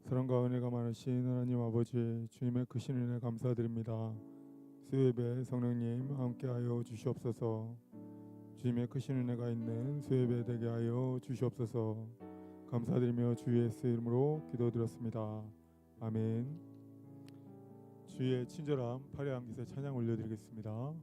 사랑과 은혜가 많으신 하나님 아버지, 주님의 크신 은혜 감사드립니다. 수요예배 성령님 함께하여 주시옵소서. 주님의 크신 은혜가 있는 수요예배 되게 하여 주시옵소서. 감사드리며 주 예수 이름으로 기도드렸습니다. 아멘. 주의 친절함 파레한 기세 찬양 올려드리겠습니다.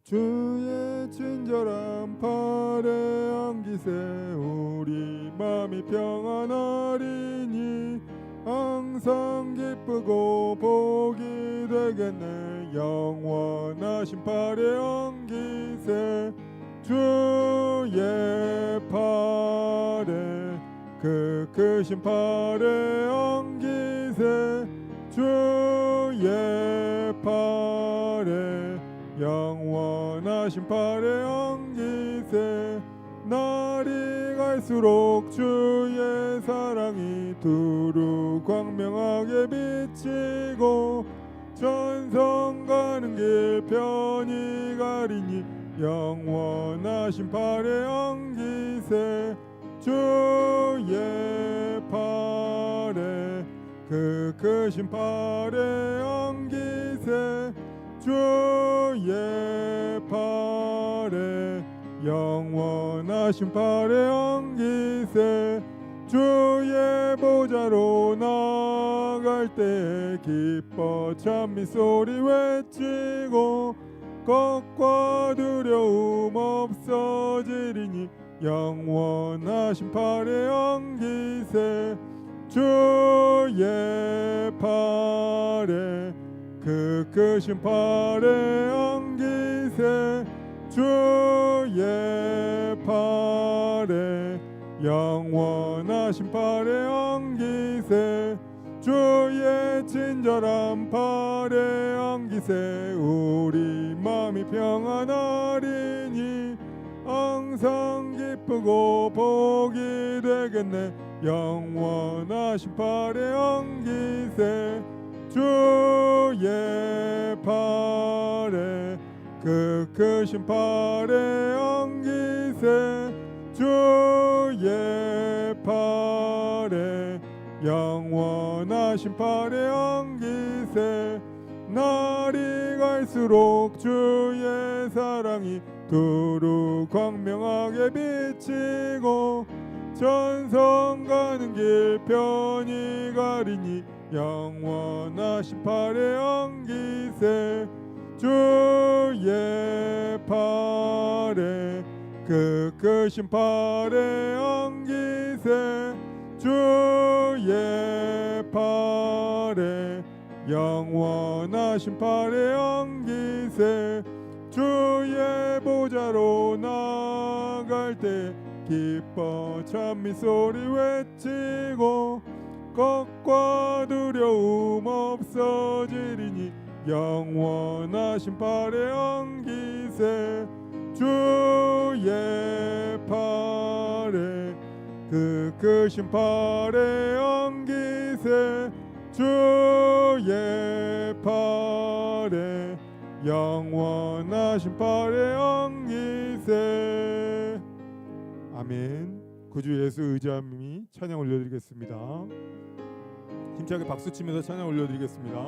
주의 친절한 팔에 안기세 우리 마음이 평안하리니 항상 기쁘고 복이 되겠네. 영원하신 팔에 안기세 주의 팔에 그 크신 팔에 안기세 주의 팔에 영원하신 팔에 안기세. 날이 갈수록 주의 사랑이 두루 광명하게 비치고 전성 가는 길 편히 가리니 영원하신 팔에 안기세 주의 팔에 그 크신 팔에 안기세 주의 팔에 영원하신 팔에 안기세. 주의 보좌로 나갈 때 기뻐 찬미 소리 외치고 걱과 두려움 없어지리니 영원하신 팔에 안기세 주의 팔에 그 크신 팔에 안기세 주의 팔에 영원하신 팔에 안기세. 주의 친절한 팔에 안기세 우리 마음이 평안하리니 항상 기쁘고 복이 되겠네. 영원하신 팔에 안기세 주의 팔에 그 크신 팔에 안기세 주의 팔에 영원하신 팔에 안기세. 날이 갈수록 주의 사랑이 두루 광명하게 비치고 전성 가는 길 편히 가리니 영원하신 팔에 안기세 주의 팔에 그 크신 팔에 안기세 주의 팔에 영원하신 팔에 안기세. 주의 보좌로 나갈 때 기뻐 찬미 소리 외치고 걱과 두려움 없어지리니 영원하신 팔에 안기세 주의 팔에 그 크신 팔에 안기세 주의 팔에 영원하신 팔에 안기세. 아멘. 구주 예수 의지함이 찬양 올려드리겠습니다. 힘차게 박수치면서 찬양 올려드리겠습니다.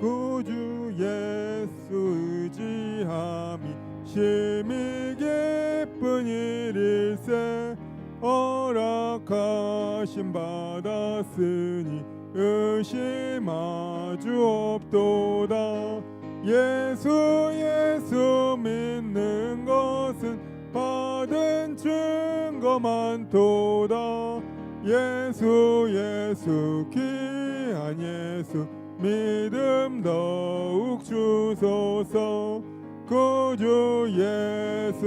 구주 예수 의지함이 심히 기쁜 일일세. 허락하심 받았으니 의심하주 없도다. 예수 믿는 것은 받은 증거 많도다. 예수 귀한 예수 믿음 더욱 주소서. 구주 예수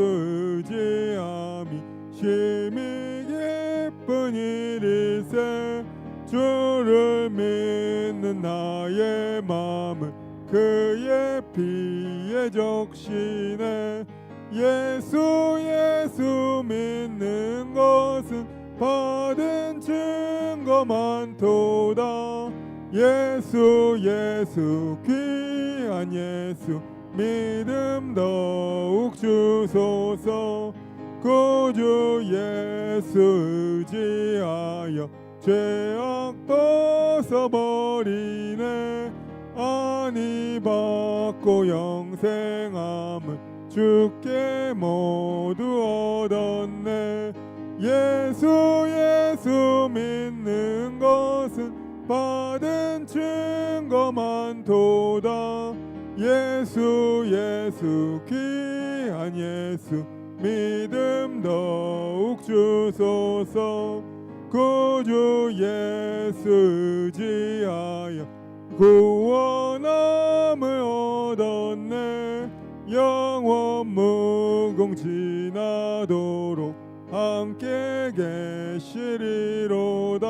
의지함이 심히 기쁜 일일세. 주를 믿는 나의 마음은 그의 피에 적시네. 예수 믿는 것은 받은 증거 많도다. 예수 예수 귀한 예수 믿음 더욱 주소서. 구주 예수 의지하여 죄악 벗어버리네. 안위 받고 영생함을 주께 모두 얻었네. 예수 예수 믿는 것은 받은 증거만 도다. 예수 예수 귀한 예수 믿음 더욱 주소서. 구주 예수 의지하여 구원함을 얻었네. 영원 무궁 지나도록 함께 계시리로다.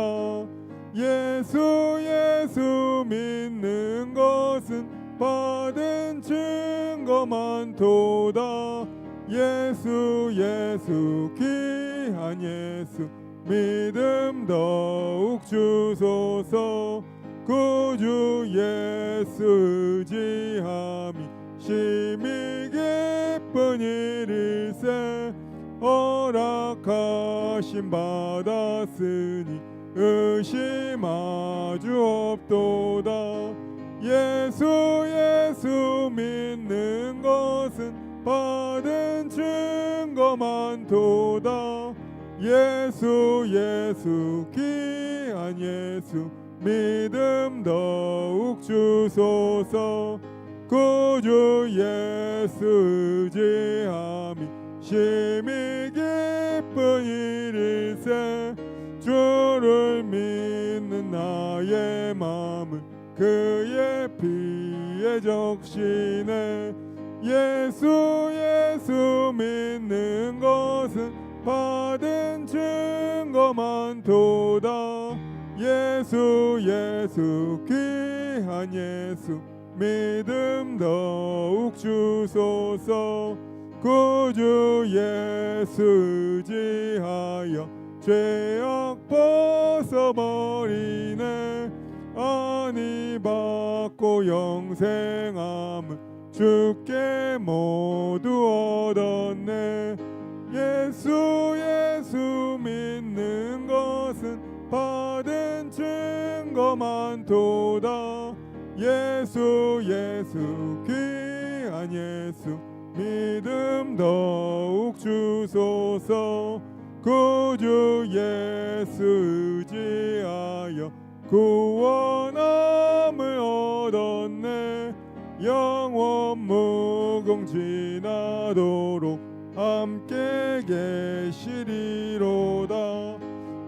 예수 예수 믿는 것은 받은 증거만 도다. 예수 예수 귀한 예수 믿음 더욱 주소서. 구주 예수 의지함이 심히 기쁜 일일세. 허락하심 받았으니 의심하주 없도다. 예수 예수 믿는 것은 받은 증거만 도다. 예수 예수 귀한 예수 믿음 더욱 주소서. 구주 예수 의지함이 심히 기쁜 일일세. 주를 믿는 나의 마음을 그의 피에 적시네. 예수 예수 믿는 것은 받은 증거만 도다. 예수 예수 귀한 예수 믿음 더욱 주소서. 구주 예수 의지하여 죄악 벗어버리네. 안위 받고 영생함을 주께 모두 얻었네. 예수 예수 믿는 것은 받은 증거만 도다. 예수 예수 귀한 예수 믿음 더욱 주소서. 구주 예수 의지하여 구원함을 얻었네. 영원 무궁 지나도록 함께 계시리로다.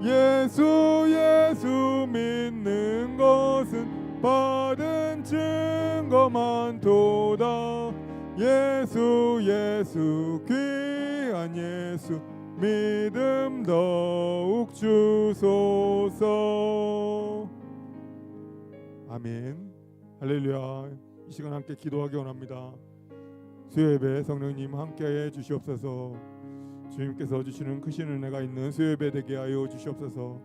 예수 예수 믿는 것은 받은 증거만 도다. 예수 예수 귀한 예수 믿음 더욱 주소서. 아멘. 할렐루야. 이 시간 함께 기도하기 원합니다. 수요예배 성령님 함께해 주시옵소서. 주님께서 주시는 크신 은혜가 있는 수요예배 되게 하여 주시옵소서.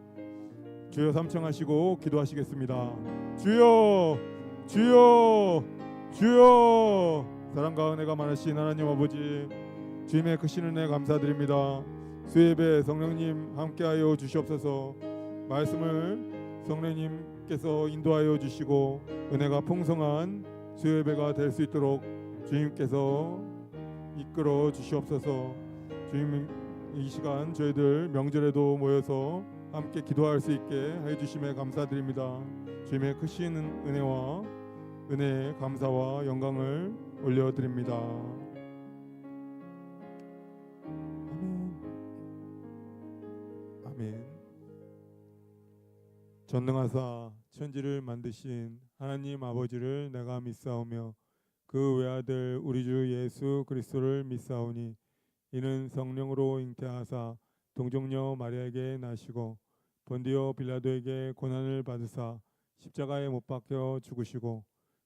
주여 삼청하시고 기도하시겠습니다. 주여 주여 주여. 사랑과 은혜가 많으신 하나님 아버지, 주님의 크신 은혜 감사드립니다. 수요예배 성령님 함께하여 주시옵소서. 말씀을 성령님께서 인도하여 주시고 은혜가 풍성한 수요예배가 될 수 있도록 주님께서 이끌어 주시옵소서. 주님, 이 시간 저희들 명절에도 모여서 함께 기도할 수 있게 해주심에 감사드립니다. 주님의 크신 은혜와 은혜의 감사와 영광을 올려드립니다. 아멘. 전능하사 천지를 만드신 하나님 아버지를 내가 믿사오며 그 외아들 우리 주 예수 그리스도를 믿사오니 이는 성령으로 잉태하사 동정녀 마리아에게 나시고 본디오 빌라도에게 고난을 받으사 십자가에 못 박혀 죽으시고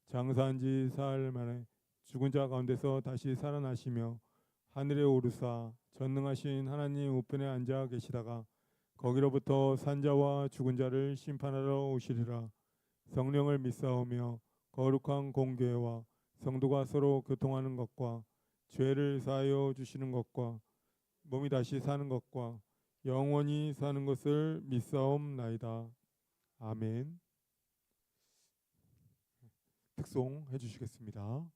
장사한 지 사흘 만에 죽은 자 가운데서 다시 살아나시며 하늘에 오르사 전능하신 하나님 우편에 앉아 계시다가 거기로부터 산자와 죽은 자를 심판하러 오시리라. 성령을 믿사오며 거룩한 공교회와 성도가 서로 교통하는 것과 죄를 사하여 주시는 것과 몸이 다시 사는 것과 영원히 사는 것을 믿사옵나이다. 아멘. 특송 해주시겠습니다.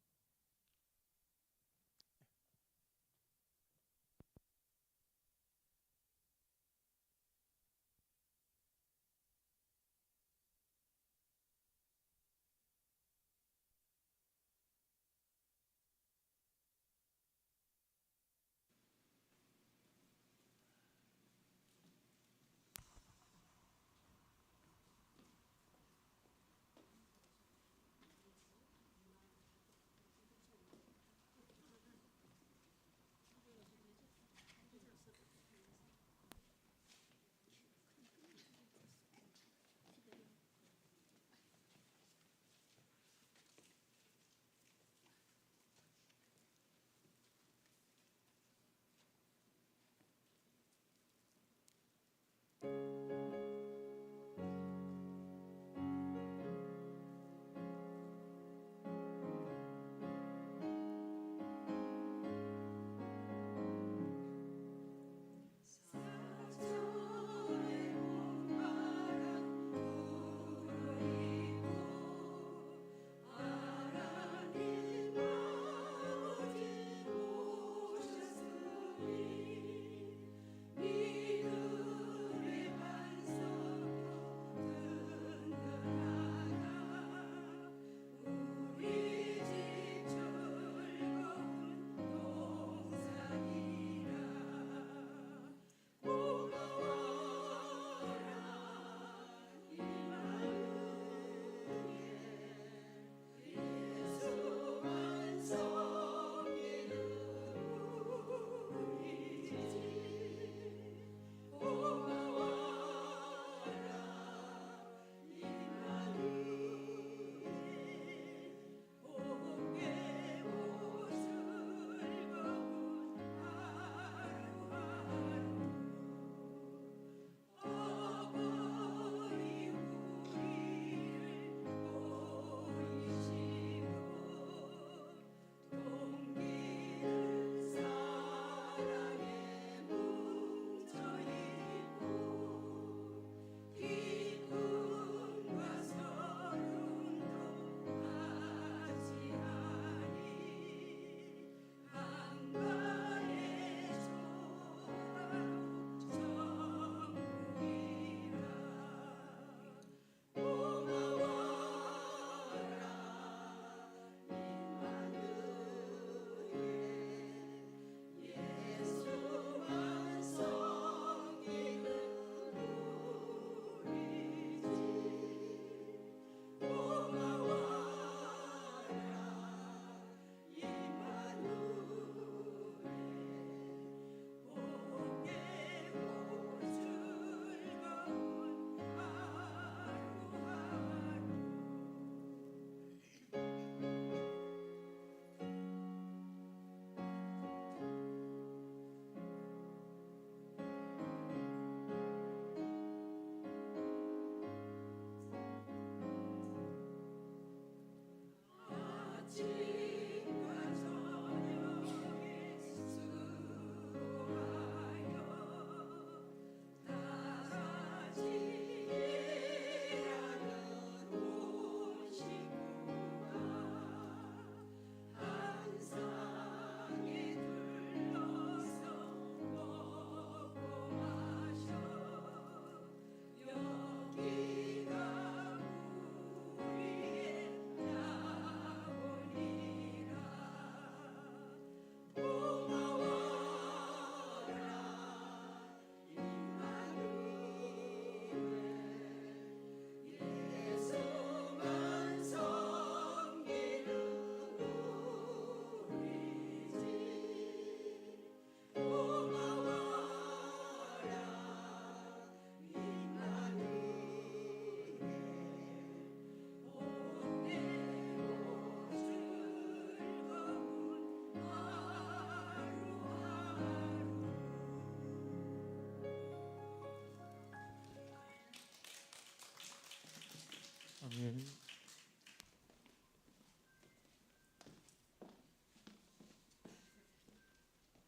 아멘.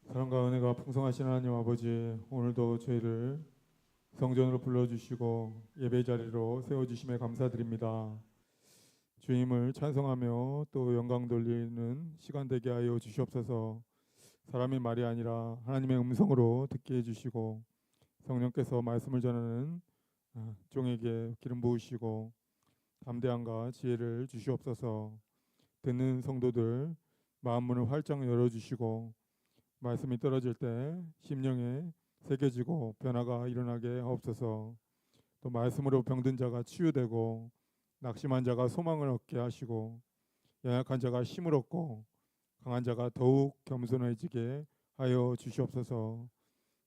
사랑과 은혜가 풍성하신 하나님 아버지, 오늘도 저희를 성전으로 불러주시고 예배 자리로 세워주심에 감사드립니다. 주님을 찬송하며 또 영광 돌리는 시간 되게 하여 주시옵소서. 사람의 말이 아니라 하나님의 음성으로 듣게 해주시고, 성령께서 말씀을 전하는 종에게 기름 부으시고 담대함과 지혜를 주시옵소서. 듣는 성도들 마음문을 활짝 열어주시고, 말씀이 떨어질 때 심령에 새겨지고 변화가 일어나게 하옵소서. 또 말씀으로 병든 자가 치유되고 낙심한 자가 소망을 얻게 하시고 연약한 자가 힘을 얻고 강한 자가 더욱 겸손해지게 하여 주시옵소서.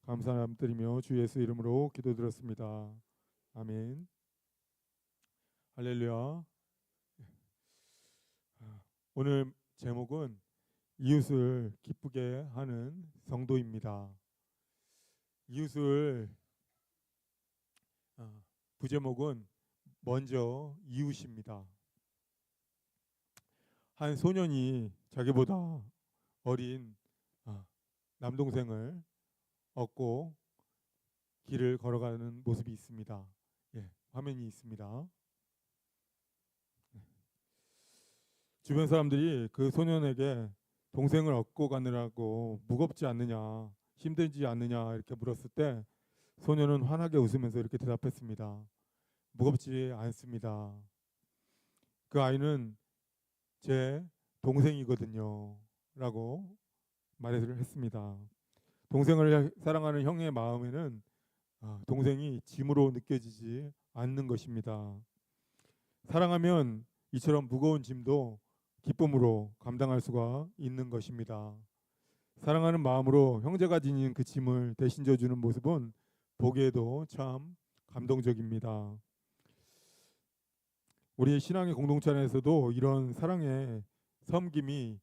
감사드리며 주 예수 이름으로 기도드렸습니다. 아멘. 할렐루야. 오늘 제목은 이웃을 기쁘게 하는 성도입니다. 이웃을 부제목은 먼저 이웃입니다. 한 소년이 자기보다 어린 남동생을 얻고 길을 걸어가는 모습이 있습니다. 화면이 있습니다. 주변 사람들이 그 소년에게 동생을 얻고 가느라고 무겁지 않느냐, 힘들지 않느냐 이렇게 물었을 때 소년은 환하게 웃으면서 이렇게 대답했습니다. 무겁지 않습니다. 그 아이는 제 동생이거든요 라고 말을 했습니다. 동생을 사랑하는 형의 마음에는 동생이 짐으로 느껴지지 않는 것입니다. 사랑하면 이처럼 무거운 짐도 기쁨으로 감당할 수가 있는 것입니다. 사랑하는 마음으로 형제가 지닌 그 짐을 대신 져주는 모습은 보기에도 참 감동적입니다. 우리 신앙의 공동체 안에서도 이런 사랑의 섬김이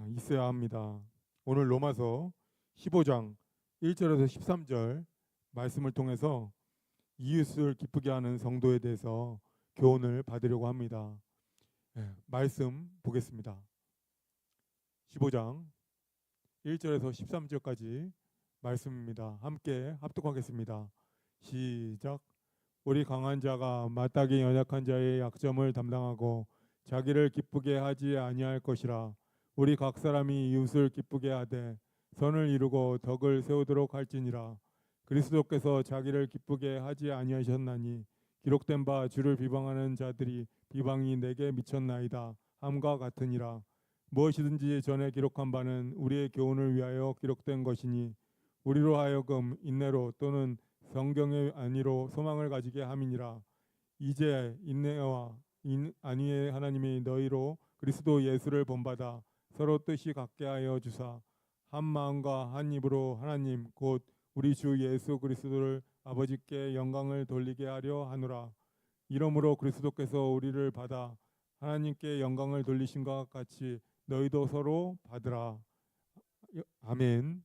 있어야 합니다. 오늘 로마서 15장 1절에서 13절 말씀을 통해서 이웃을 기쁘게 하는 성도에 대해서 교훈을 받으려고 합니다. 말씀 보겠습니다. 15장 1절에서 13절까지 말씀입니다. 함께 합독하겠습니다. 시작. 우리 강한 자가 마땅히 연약한 자의 약점을 담당하고 자기를 기쁘게 하지 아니할 것이라. 우리 각 사람이 이웃을 기쁘게 하되 선을 이루고 덕을 세우도록 할지니라. 그리스도께서 자기를 기쁘게 하지 아니하셨나니 기록된 바 주를 비방하는 자들이 비방이 내게 미쳤나이다 함과 같으니라. 무엇이든지 전에 기록한 바는 우리의 교훈을 위하여 기록된 것이니 우리로 하여금 인내로 또는 성경의 안위로 소망을 가지게 함이니라. 이제 인내와 안위의 하나님이 너희로 그리스도 예수를 본받아 서로 뜻이 같게 하여 주사 한 마음과 한 입으로 하나님 곧 우리 주 예수 그리스도를 아버지께 영광을 돌리게 하려 하노라. 이러므로 그리스도께서 우리를 받아 하나님께 영광을 돌리신것 같이 너희도 서로 받으라. 아멘.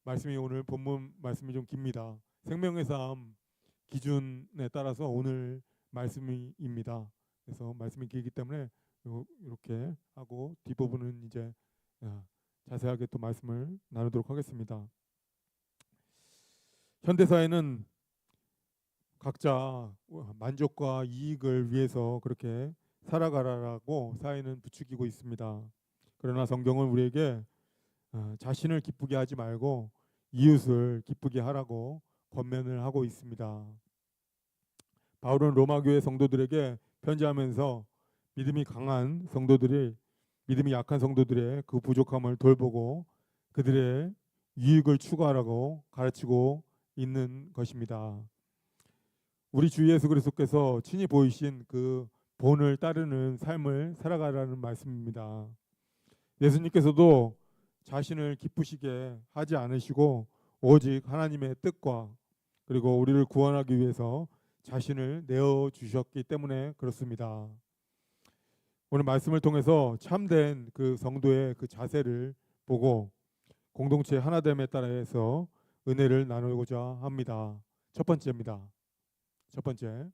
말씀이 오늘 본문 말씀이 좀 깁니다. 생명의 삶 기준에 따라서 오늘 말씀입니다. 그래서 말씀이 길기 때문에 이렇게 하고 뒷부분은 이제 자세하게 또 말씀을 나누도록 하겠습니다. 현대사회는 각자 만족과 이익을 위해서 그렇게 살아가라고 사회는 부추기고 있습니다. 그러나 성경은 우리에게 자신을 기쁘게 하지 말고 이웃을 기쁘게 하라고 권면을 하고 있습니다. 바울은 로마 교회 성도들에게 편지하면서 믿음이 약한 성도들의 그 부족함을 돌보고 그들의 유익을 추구하라고 가르치고 있는 것입니다. 우리 주 예수 그리스도께서 친히 보이신 그 본을 따르는 삶을 살아가라는 말씀입니다. 예수님께서도 자신을 기쁘시게 하지 않으시고 오직 하나님의 뜻과 그리고 우리를 구원하기 위해서 자신을 내어주셨기 때문에 그렇습니다. 오늘 말씀을 통해서 참된 그 성도의 그 자세를 보고 공동체 하나됨에 따라서 은혜를 나누고자 합니다. 첫 번째입니다. 첫 번째,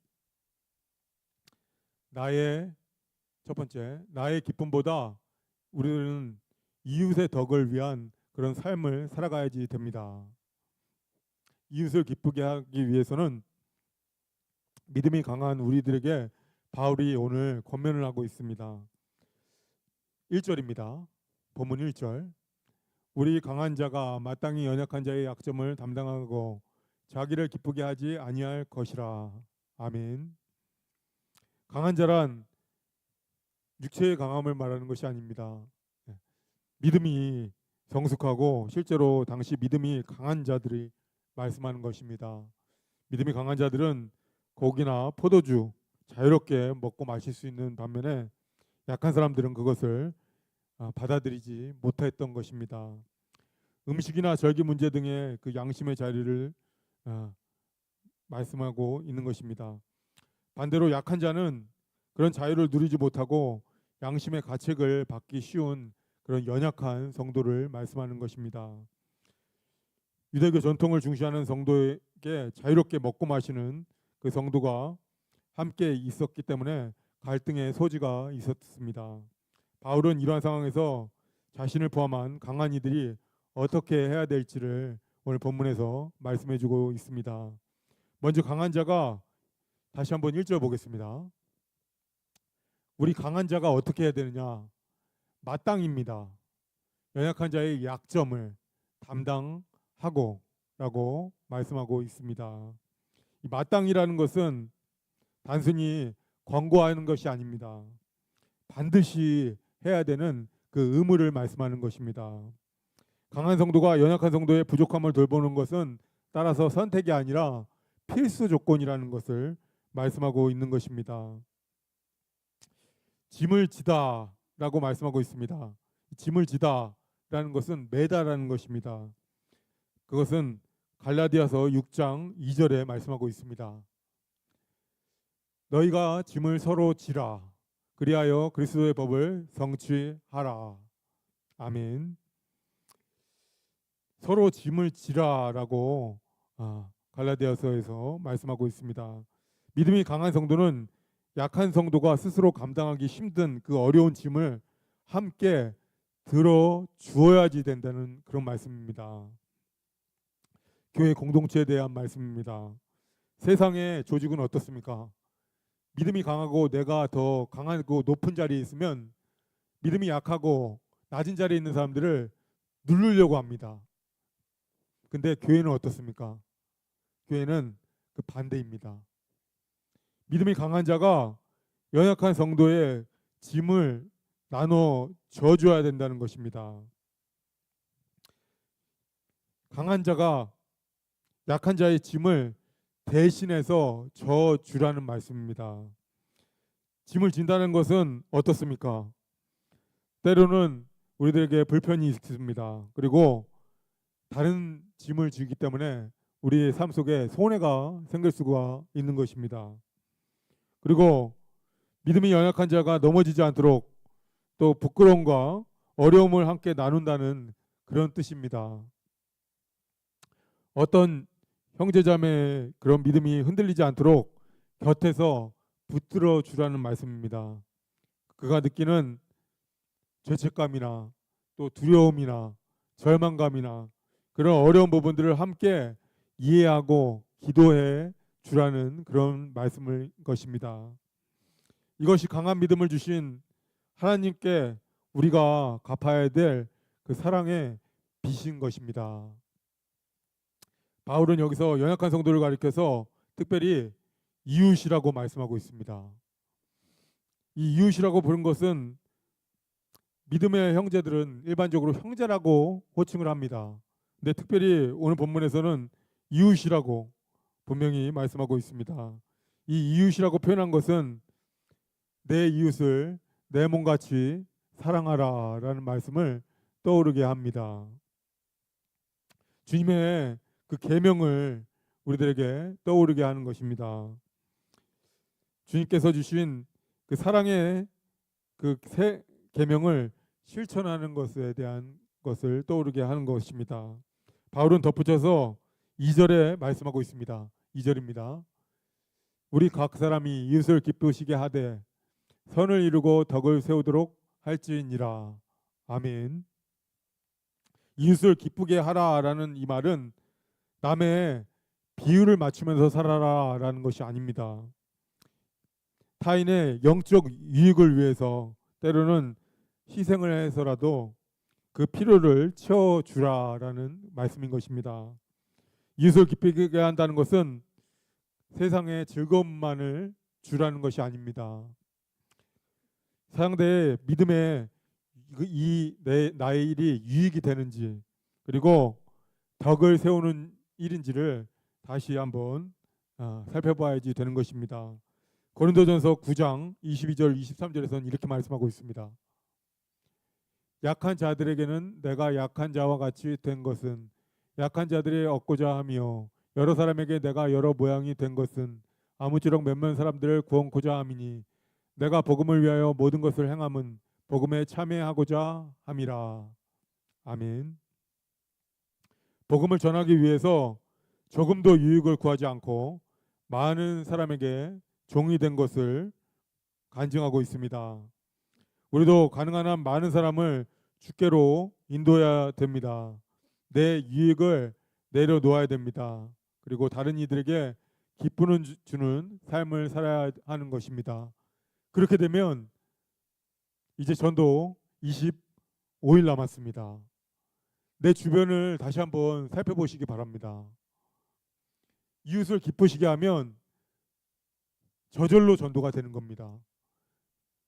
나의 첫 번째, 나의 기쁨보다 우리는 이웃의 덕을 위한 그런 삶을 살아가야지 됩니다. 이웃을 기쁘게 하기 위해서는 믿음이 강한 우리들에게 바울이 오늘 권면을 하고 있습니다. 1절입니다. 본문 1절. 우리 강한 자가 마땅히 연약한 자의 약점을 담당하고 자기를 기쁘게 하지 아니할 것이라. 아멘. 강한 자란 육체의 강함을 말하는 것이 아닙니다. 믿음이 성숙하고 실제로 당시 믿음이 강한 자들이 말씀하는 것입니다. 믿음이 강한 자들은 고기나 포도주 자유롭게 먹고 마실 수 있는 반면에 약한 사람들은 그것을 받아들이지 못했던 것입니다. 음식이나 절기 문제 등의 그 양심의 자리를 말씀하고 있는 것입니다. 반대로 약한 자는 그런 자유를 누리지 못하고 양심의 가책을 받기 쉬운 그런 연약한 성도를 말씀하는 것입니다. 유대교 전통을 중시하는 성도에게 자유롭게 먹고 마시는 그 성도가 함께 있었기 때문에 갈등의 소지가 있었습니다. 바울은 이러한 상황에서 자신을 포함한 강한 이들이 어떻게 해야 될지를 오늘 본문에서 말씀해 주고 있습니다. 먼저 강한 자가 다시 한번 1절 보겠습니다. 우리 강한 자가 어떻게 해야 되느냐? 마땅입니다. 연약한 자의 약점을 담당하고 라고 말씀하고 있습니다. 이 마땅이라는 것은 단순히 권고하는 것이 아닙니다. 반드시 해야 되는 그 의무를 말씀하는 것입니다. 강한 성도가 연약한 성도의 부족함을 돌보는 것은 따라서 선택이 아니라 필수 조건이라는 것을 말씀하고 있는 것입니다. 짐을 지다라고 말씀하고 있습니다. 짐을 지다라는 것은 매다라는 것입니다. 그것은 갈라디아서 6장 2절에 말씀하고 있습니다. 너희가 짐을 서로 지라 그리하여 그리스도의 법을 성취하라. 아멘. 서로 짐을 지라라고 갈라디아서에서 말씀하고 있습니다. 믿음이 강한 성도는 약한 성도가 스스로 감당하기 힘든 그 어려운 짐을 함께 들어 주어야지 된다는 그런 말씀입니다. 교회 공동체에 대한 말씀입니다. 세상의 조직은 어떻습니까? 믿음이 강하고 내가 더 강하고 높은 자리에 있으면 믿음이 약하고 낮은 자리에 있는 사람들을 누르려고 합니다. 근데 교회는 어떻습니까? 교회는 그 반대입니다. 믿음이 강한 자가 연약한 성도의 짐을 나눠 져줘야 된다는 것입니다. 강한 자가 약한 자의 짐을 대신해서 져주라는 말씀입니다. 짐을 진다는 것은 어떻습니까? 때로는 우리들에게 불편이 있습니다. 그리고 다른 짐을 지기 때문에 우리의 삶 속에 손해가 생길 수가 있는 것입니다. 그리고 믿음이 연약한 자가 넘어지지 않도록 또 부끄러움과 어려움을 함께 나눈다는 그런 뜻입니다. 어떤 형제자매의 그런 믿음이 흔들리지 않도록 곁에서 붙들어 주라는 말씀입니다. 그가 느끼는 죄책감이나 또 두려움이나 절망감이나 그런 어려운 부분들을 함께 이해하고 기도해 주라는 그런 말씀을 것입니다. 이것이 강한 믿음을 주신 하나님께 우리가 갚아야 될 그 사랑의 빚인 것입니다. 바울은 여기서 연약한 성도를 가리켜서 특별히 이웃이라고 말씀하고 있습니다. 이 이웃이라고 부른 것은 믿음의 형제들은 일반적으로 형제라고 호칭을 합니다. 근데 특별히 오늘 본문에서는 이웃이라고 분명히 말씀하고 있습니다. 이 이웃이라고 표현한 것은 내 이웃을 내 몸같이 사랑하라 라는 말씀을 떠오르게 합니다. 주님의 그 계명을 우리들에게 떠오르게 하는 것입니다. 주님께서 주신 그 사랑의 그 새 계명을 실천하는 것에 대한 것을 떠오르게 하는 것입니다. 바울은 덧붙여서 2절에 말씀하고 있습니다. 2절입니다. 우리 각 사람이 이웃을 기쁘시게 하되 선을 이루고 덕을 세우도록 할지니라. 아멘. 이웃을 기쁘게 하라라는 이 말은 남의 비유를 맞추면서 살아라라는 것이 아닙니다. 타인의 영적 유익을 위해서 때로는 희생을 해서라도 그 필요를 채워주라라는 말씀인 것입니다. 이웃을 기쁘게 한다는 것은 세상의 즐거움만을 주라는 것이 아닙니다. 상대의 믿음에 나의 일이 유익이 되는지, 그리고 덕을 세우는 일인지를 다시 한번 살펴봐야지 되는 것입니다. 고린도전서 9장 22절 23절에서는 이렇게 말씀하고 있습니다. 약한 자들에게는 내가 약한 자와 같이 된 것은 약한 자들이 얻고자 하며 여러 사람에게 내가 여러 모양이 된 것은 아무쪼록 몇몇 사람들을 구원코자 함이니 내가 복음을 위하여 모든 것을 행함은 복음에 참여하고자 함이라. 아멘. 복음을 전하기 위해서 조금도 유익을 구하지 않고 많은 사람에게 종이 된 것을 간증하고 있습니다. 우리도 가능한 한 많은 사람을 주께로 인도해야 됩니다. 내 유익을 내려놓아야 됩니다. 그리고 다른 이들에게 기쁨을 주는 삶을 살아야 하는 것입니다. 그렇게 되면 이제 전도 25일 남았습니다. 내 주변을 다시 한번 살펴보시기 바랍니다. 이웃을 기쁘시게 하면 저절로 전도가 되는 겁니다.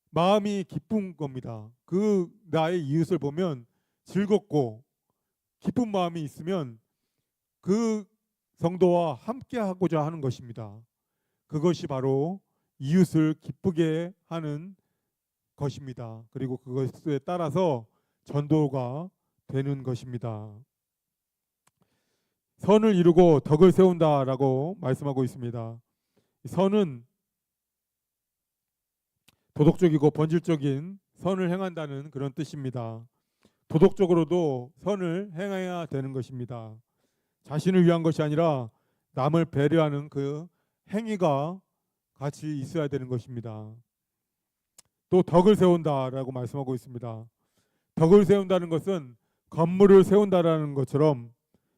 마음이 기쁜 겁니다. 그 나의 이웃을 보면 즐겁고 기쁜 마음이 있으면 그 성도와 함께 하고자 하는 것입니다. 그것이 바로 이웃을 기쁘게 하는 것입니다. 그리고 그것에 따라서 전도가 되는 것입니다. 선을 이루고 덕을 세운다라고 말씀하고 있습니다. 선은 도덕적이고 본질적인 선을 행한다는 그런 뜻입니다. 도덕적으로도 선을 행해야 되는 것입니다. 자신을 위한 것이 아니라 남을 배려하는 그 행위가 같이 있어야 되는 것입니다. 또 덕을 세운다라고 말씀하고 있습니다. 덕을 세운다는 것은 건물을 세운다라는 것처럼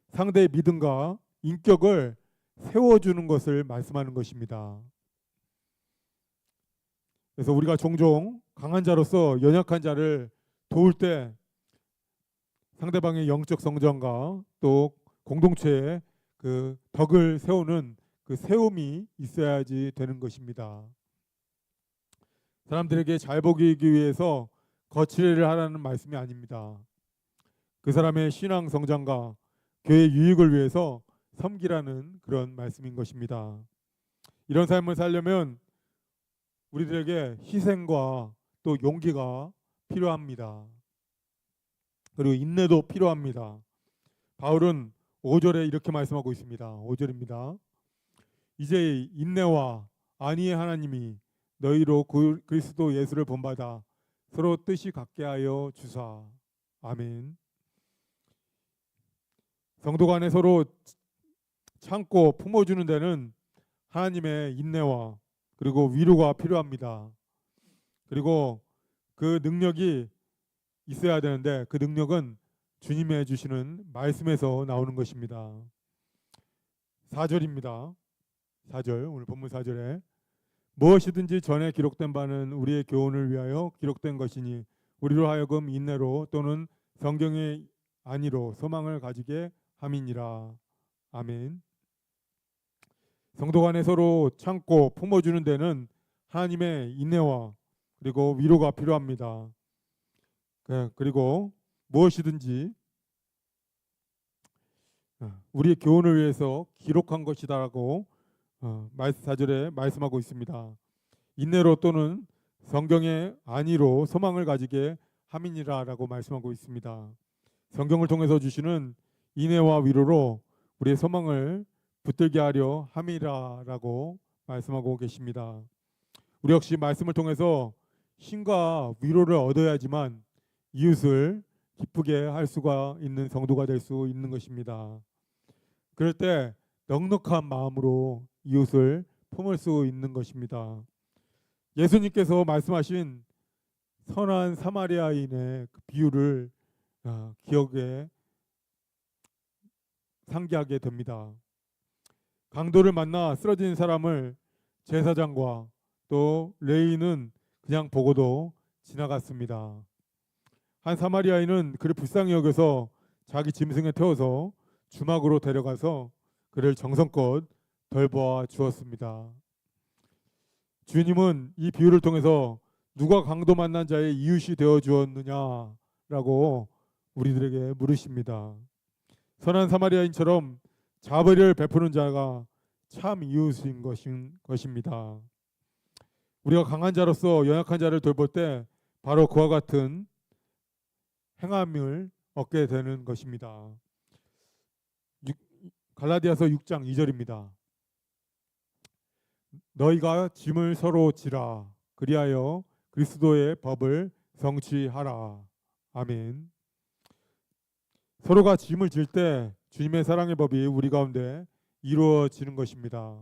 상대의 믿음과 인격을 세워주는 것을 말씀하는 것입니다. 그래서 우리가 종종 강한 자로서 연약한 자를 도울 때 상대방의 영적 성장과 또 공동체의 그 덕을 세우는 그 세움이 있어야지 되는 것입니다. 사람들에게 잘 보이기 위해서 거칠애를 하라는 말씀이 아닙니다. 그 사람의 신앙 성장과 교회 유익을 위해서 섬기라는 그런 말씀인 것입니다. 이런 삶을 살려면 우리들에게 희생과 또 용기가 필요합니다. 그리고 인내도 필요합니다. 바울은 5절에 이렇게 말씀하고 있습니다. 5절입니다. 이제 인내와 안위의 하나님이 너희로 그리스도 예수를 본받아 서로 뜻이 같게 하여 주사. 아멘. 성도 간에 서로 참고 품어주는 데는 하나님의 인내와 그리고 위로가 필요합니다. 그리고 그 능력이 있어야 되는데 그 능력은 주님이 해주시는 말씀에서 나오는 것입니다. 4절입니다. 4절, 오늘 본문 4절에 무엇이든지 전에 기록된 바는 우리의 교훈을 위하여 기록된 것이니 우리로 하여금 인내로 또는 성경의 안위로 소망을 가지게 함이니라. 아멘. 성도 간에 서로 참고 품어주는 데는 하나님의 인내와 그리고 위로가 필요합니다. 그리고 무엇이든지 우리의 교훈을 위해서 기록한 것이다라고 4절에 말씀하고 있습니다. 인내로 또는 성경의 안위로 소망을 가지게 함이니라라고 말씀하고 있습니다. 성경을 통해서 주시는 인내와 위로로 우리의 소망을 붙들게 하려 함이라라고 말씀하고 계십니다. 우리 역시 말씀을 통해서 힘과 위로를 얻어야지만 이웃을 기쁘게 할 수가 있는 성도가 될 수 있는 것입니다. 그럴 때 넉넉한 마음으로 이웃을 품을 수 있는 것입니다. 예수님께서 말씀하신 선한 사마리아인의 그 비유를 기억에 상기하게 됩니다. 강도를 만나 쓰러진 사람을 제사장과 또 레위인은 그냥 보고도 지나갔습니다. 한 사마리아인은 그를 불쌍히 여겨서 자기 짐승에 태워서 주막으로 데려가서 그를 정성껏 돌보아 주었습니다. 주님은 이 비유를 통해서 누가 강도 만난 자의 이웃이 되어 주었느냐라고 우리들에게 물으십니다. 선한 사마리아인처럼 자비를 베푸는 자가 참 이웃인 것입니다. 우리가 강한 자로서 연약한 자를 돌볼 때 바로 그와 같은 행함을 얻게 되는 것입니다. 갈라디아서 6장 2절입니다. 너희가 짐을 서로 지라 그리하여 그리스도의 법을 성취하라. 아멘. 서로가 짐을 질 때 주님의 사랑의 법이 우리 가운데 이루어지는 것입니다.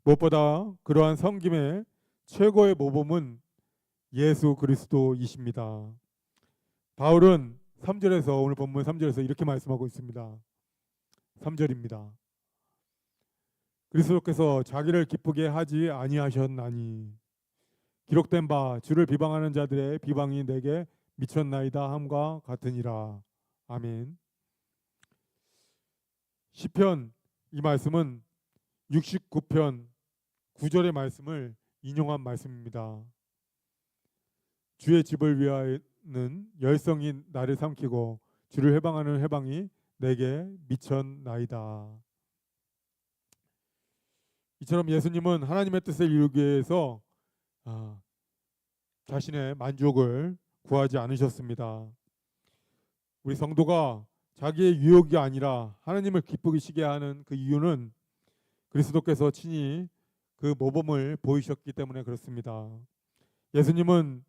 무엇보다 그러한 섬김의 최고의 모범은 예수 그리스도이십니다. 바울은 3절에서 오늘 본문 3절에서 이렇게 말씀하고 있습니다. 3절입니다. 그리스도께서 자기를 기쁘게 하지 아니하셨나니 기록된 바 주를 비방하는 자들의 비방이 내게 미쳤나이다 함과 같으니라. 아멘. 시편 이 말씀은 69편 9절의 말씀을 인용한 말씀입니다. 주의 집을 위하여는 열성이 나를 삼키고 주를 해방하는 해방이 내게 미쳤나이다. 이처럼 예수님은 하나님의 뜻을 이루기 위해서 자신의 만족을 구하지 않으셨습니다. 우리 성도가 자기의 유욕이 아니라 하나님을 기쁘시게 하는 그 이유는 그리스도께서 친히 그 모범을 보이셨기 때문에 그렇습니다. 예수님은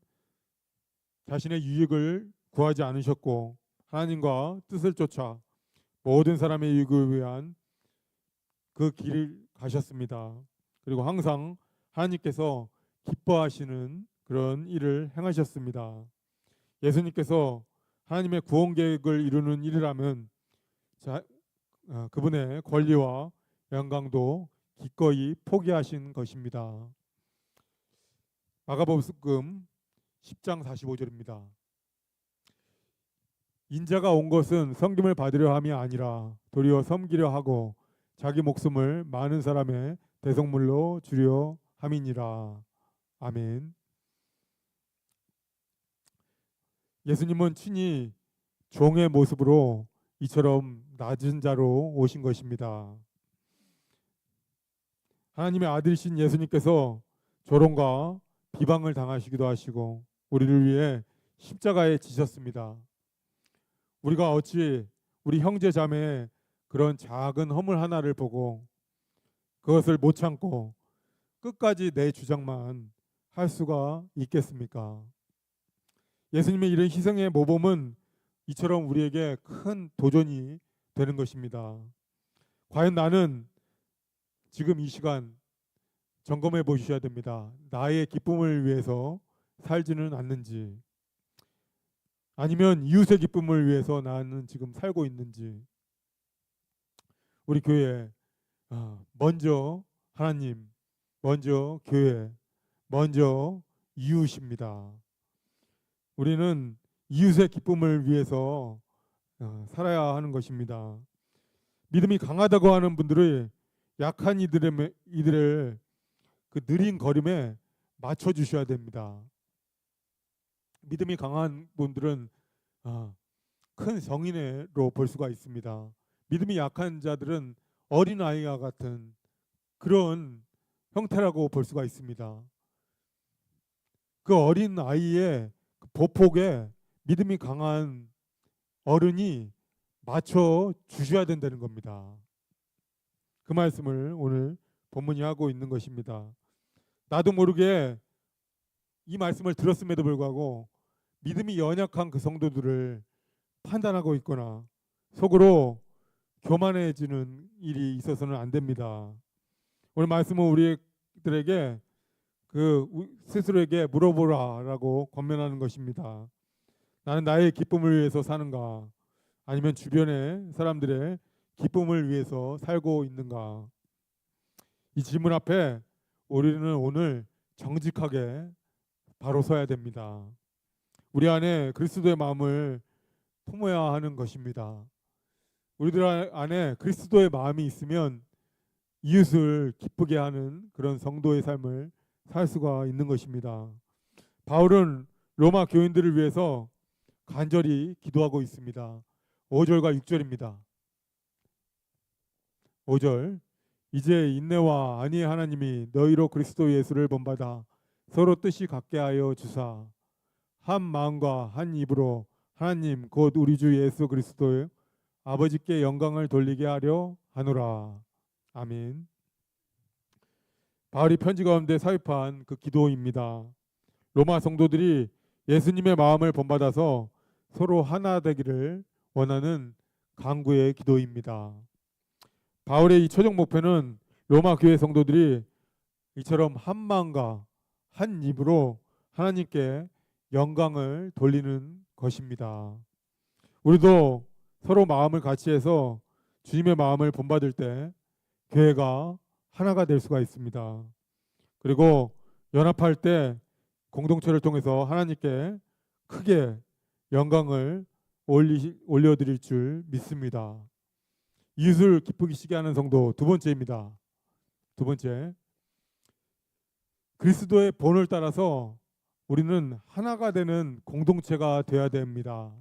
자신의 유익을 구하지 않으셨고 하나님과 뜻을 쫓아 모든 사람의 유익을 위한 그 길을 가셨습니다. 그리고 항상 하나님께서 기뻐하시는 그런 일을 행하셨습니다. 예수님께서 하나님의 구원 계획을 이루는 일이라면 그분의 권리와 영광도 기꺼이 포기하신 것입니다. 마가복음 10장 45절입니다. 인자가 온 것은 섬김을 받으려 함이 아니라 도리어 섬기려 하고 자기 목숨을 많은 사람의 대속물로 주려 함이니라. 아멘. 예수님은 친히 종의 모습으로 이처럼 낮은 자로 오신 것입니다. 하나님의 아들이신 예수님께서 조롱과 비방을 당하시기도 하시고 우리를 위해 십자가에 지셨습니다. 우리가 어찌 우리 형제 자매의 그런 작은 허물 하나를 보고 그것을 못 참고 끝까지 내 주장만 할 수가 있겠습니까? 예수님의 이런 희생의 모범은 이처럼 우리에게 큰 도전이 되는 것입니다. 과연 나는 지금 이 시간 점검해 보셔야 됩니다. 나의 기쁨을 위해서 살지는 않는지, 아니면 이웃의 기쁨을 위해서 나는 지금 살고 있는지. 우리 교회 먼저 하나님, 먼저 교회, 먼저 이웃입니다. 우리는 이웃의 기쁨을 위해서 살아야 하는 것입니다. 믿음이 강하다고 하는 분들이 약한 이들을 그 느린 걸음에 맞춰 주셔야 됩니다. 믿음이 강한 분들은 큰 성인으로 볼 수가 있습니다. 믿음이 약한 자들은 어린 아이와 같은 그런 형태라고 볼 수가 있습니다. 그 어린 아이의 보폭에 믿음이 강한 어른이 맞춰 주셔야 된다는 겁니다. 그 말씀을 오늘 본문이 하고 있는 것입니다. 나도 모르게 이 말씀을 들었음에도 불구하고 믿음이 연약한 그 성도들을 판단하고 있거나 속으로 교만해지는 일이 있어서는 안 됩니다. 오늘 말씀은 우리들에게 스스로에게 물어보라라고 권면하는 것입니다. 나는 나의 기쁨을 위해서 사는가? 아니면 주변의 사람들의 기쁨을 위해서 살고 있는가? 이 질문 앞에 우리는 오늘 정직하게 바로 서야 됩니다. 우리 안에 그리스도의 마음을 품어야 하는 것입니다. 우리들 안에 그리스도의 마음이 있으면 이웃을 기쁘게 하는 그런 성도의 삶을 살 수가 있는 것입니다. 바울은 로마 교인들을 위해서 간절히 기도하고 있습니다. 5절과 6절입니다. 5절 이제 인내와 안위의 하나님이 너희로 그리스도 예수를 본받아 서로 뜻이 같게 하여 주사 한 마음과 한 입으로 하나님 곧 우리 주 예수 그리스도의 아버지께 영광을 돌리게 하려 하노라. 아멘. 바울이 편지 가운데 삽입한 그 기도입니다. 로마 성도들이 예수님의 마음을 본받아서 서로 하나 되기를 원하는 간구의 기도입니다. 바울의 이 최종 목표는 로마 교회 성도들이 이처럼 한 마음과 한 입으로 하나님께 영광을 돌리는 것입니다. 우리도 서로 마음을 같이 해서 주님의 마음을 본받을 때 교회가 하나가 될 수가 있습니다. 그리고 연합할 때 공동체를 통해서 하나님께 크게 영광을 올려드릴 줄 믿습니다. 이웃을 기쁘게 시게 하는 성도 두 번째입니다. 두 번째, 그리스도의 본을 따라서 우리는 하나가 되는 공동체가 되어야 됩니다.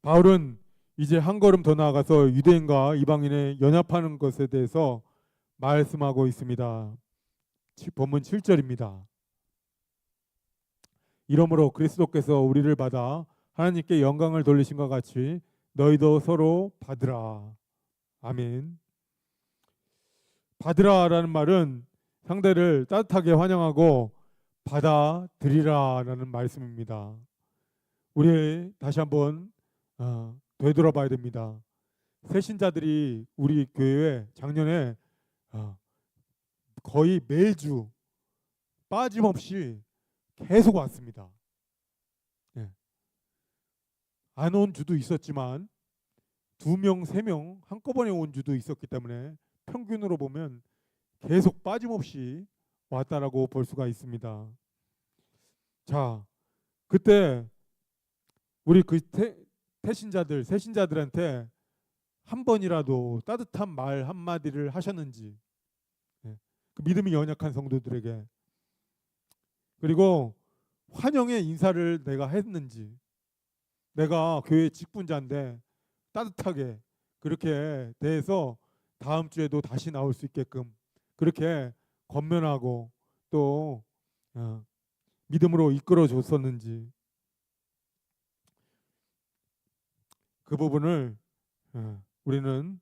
바울은 이제 한 걸음 더 나아가서 유대인과 이방인의 연합하는 것에 대해서 말씀하고 있습니다. 본문 7절입니다. 이러므로 그리스도께서 우리를 받아 하나님께 영광을 돌리신 것 같이 너희도 서로 받으라. 아멘. 받으라라는 말은 상대를 따뜻하게 환영하고 받아들이라라는 말씀입니다. 우리 다시 한번 되돌아봐야 됩니다. 새신자들이 우리 교회에 작년에 거의 매주 빠짐없이 계속 왔습니다. 네. 안 온 주도 있었지만 2명, 3명 한꺼번에 온 주도 있었기 때문에 평균으로 보면 계속 빠짐없이 왔다라고 볼 수가 있습니다. 자, 그때 우리 그 새신자들한테 한 번이라도 따뜻한 말 한마디를 하셨는지, 그 믿음이 연약한 성도들에게, 그리고 환영의 인사를 내가 했는지, 내가 교회 직분자인데 따뜻하게 그렇게 대해서 다음 주에도 다시 나올 수 있게끔 그렇게 권면하고 또 믿음으로 이끌어 줬었는지, 그 부분을 우리는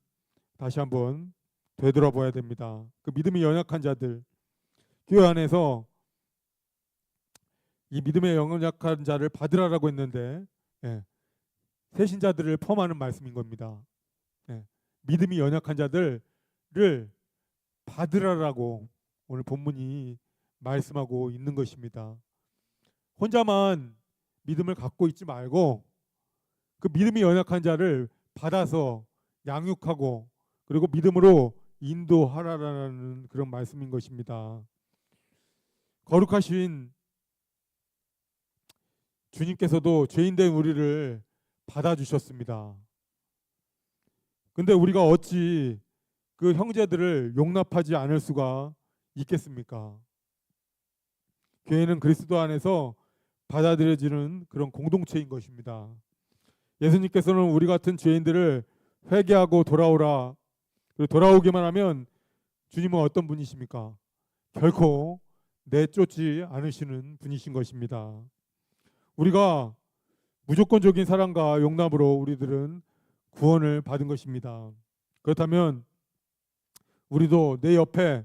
다시 한번 되돌아봐야 됩니다. 그 믿음이 연약한 자들, 교회 안에서 이 믿음의 연약한 자를 받으라라고 했는데 새신자들을 포함하는 말씀인 겁니다. 믿음이 연약한 자들을 받으라라고 오늘 본문이 말씀하고 있는 것입니다. 혼자만 믿음을 갖고 있지 말고 그 믿음이 연약한 자를 받아서 양육하고 그리고 믿음으로 인도하라라는 그런 말씀인 것입니다. 거룩하신 주님께서도 죄인된 우리를 받아주셨습니다. 근데 우리가 어찌 그 형제들을 용납하지 않을 수가 있겠습니까? 교회는 그리스도 안에서 받아들여지는 그런 공동체인 것입니다. 예수님께서는 우리 같은 죄인들을 회개하고 돌아오라, 그리고 돌아오기만 하면 주님은 어떤 분이십니까? 결코 내쫓지 않으시는 분이신 것입니다. 우리가 무조건적인 사랑과 용납으로 우리들은 구원을 받은 것입니다. 그렇다면 우리도 내 옆에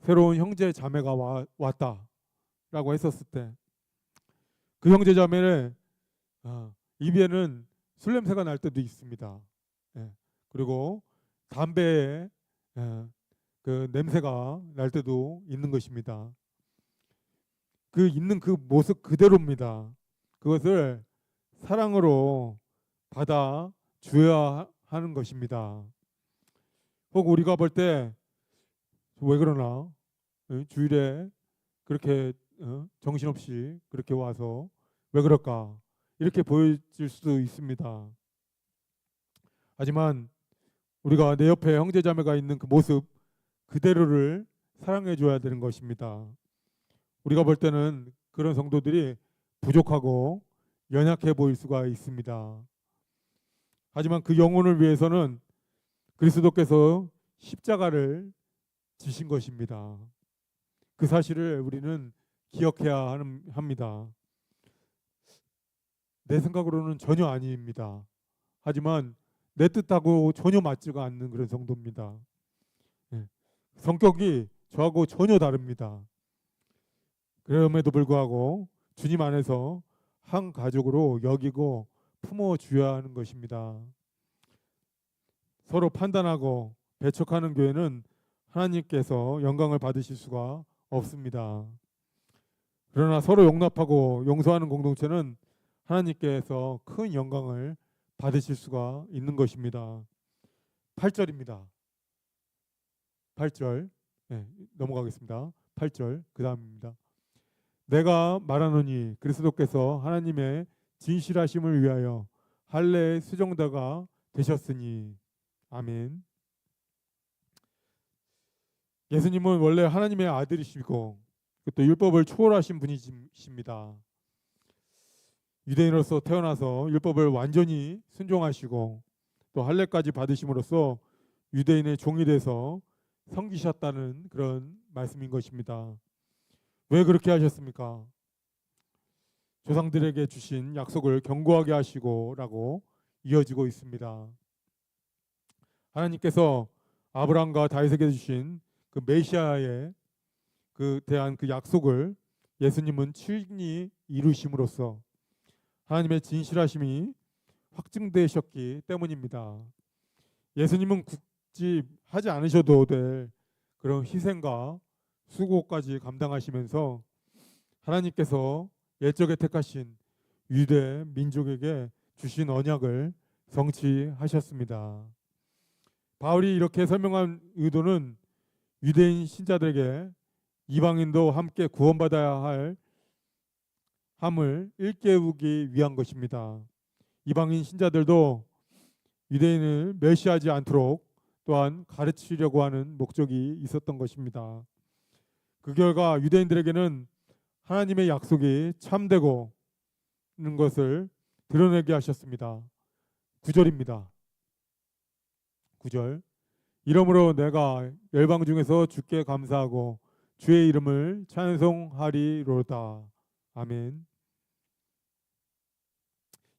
새로운 형제 자매가 왔다라고 했었을 때 그 형제 자매의 입에는 술 냄새가 날 때도 있습니다. 그리고 담배에 그 냄새가 날 때도 있는 것입니다. 그 있는 그 모습 그대로입니다. 그것을 사랑으로 받아 주어야 하는 것입니다. 혹 우리가 볼 때 왜 그러나 주일에 그렇게 정신없이 그렇게 와서 왜 그럴까 이렇게 보여질 수도 있습니다. 하지만 우리가 내 옆에 형제자매가 있는 그 모습 그대로를 사랑해 줘야 되는 것입니다. 우리가 볼 때는 그런 성도들이 부족하고 연약해 보일 수가 있습니다. 하지만 그 영혼을 위해서는 그리스도께서 십자가를 지신 것입니다. 그 사실을 우리는 기억해야 합니다. 내 생각으로는 전혀 아닙니다. 하지만 내 뜻하고 전혀 맞지가 않는 그런 성도입니다. 성격이 저하고 전혀 다릅니다. 그럼에도 불구하고 주님 안에서 한 가족으로 여기고 품어줘야 하는 것입니다. 서로 판단하고 배척하는 교회는 하나님께서 영광을 받으실 수가 없습니다. 그러나 서로 용납하고 용서하는 공동체는 하나님께서 큰 영광을 받으실 수가 있는 것입니다. 8절입니다. 8절 넘어가겠습니다. 8절 그 다음입니다. 내가 말하노니 그리스도께서 하나님의 진실하심을 위하여 할례의 수종자가 되셨으니. 아멘. 예수님은 원래 하나님의 아들이시고 또 율법을 초월하신 분이십니다. 유대인으로서 태어나서 율법을 완전히 순종하시고 또 할례까지 받으심으로써 유대인의 종이 돼서 섬기셨다는 그런 말씀인 것입니다. 왜 그렇게 하셨습니까? 조상들에게 주신 약속을 견고하게 하시고라고 이어지고 있습니다. 하나님께서 아브라함과 다윗에게 주신 그 메시아에 대한 그 약속을 예수님은 친히 이루심으로써 하나님의 진실하심이 확증되셨기 때문입니다. 예수님은 굳이 하지 않으셔도 될 그런 희생과 수고까지 감당하시면서 하나님께서 옛적에 택하신 유대 민족에게 주신 언약을 성취하셨습니다. 바울이 이렇게 설명한 의도는 유대인 신자들에게 이방인도 함께 구원받아야 할 함을 일깨우기 위한 것입니다. 이방인 신자들도 유대인을 멸시하지 않도록 또한 가르치려고 하는 목적이 있었던 것입니다. 그 결과 유대인들에게는 하나님의 약속이 참되고 있는 것을 드러내게 하셨습니다. 9절입니다. 9절. 이러므로 내가 열방 중에서 주께 감사하고 주의 이름을 찬송하리로다. 아멘.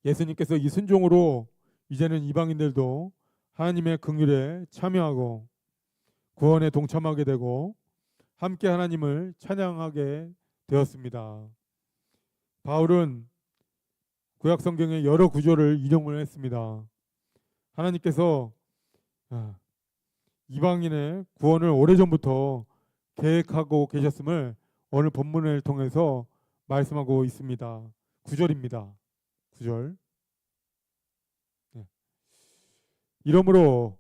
예수님께서 이 순종으로 이제는 이방인들도 하나님의 긍휼에 참여하고 구원에 동참하게 되고 함께 하나님을 찬양하게 되었습니다. 바울은 구약 성경의 여러 구절을 인용을 했습니다. 하나님께서 이방인의 구원을 오래전부터 계획하고 계셨음을 오늘 본문을 통해서 말씀하고 있습니다. 9절입니다. 9절. 이러므로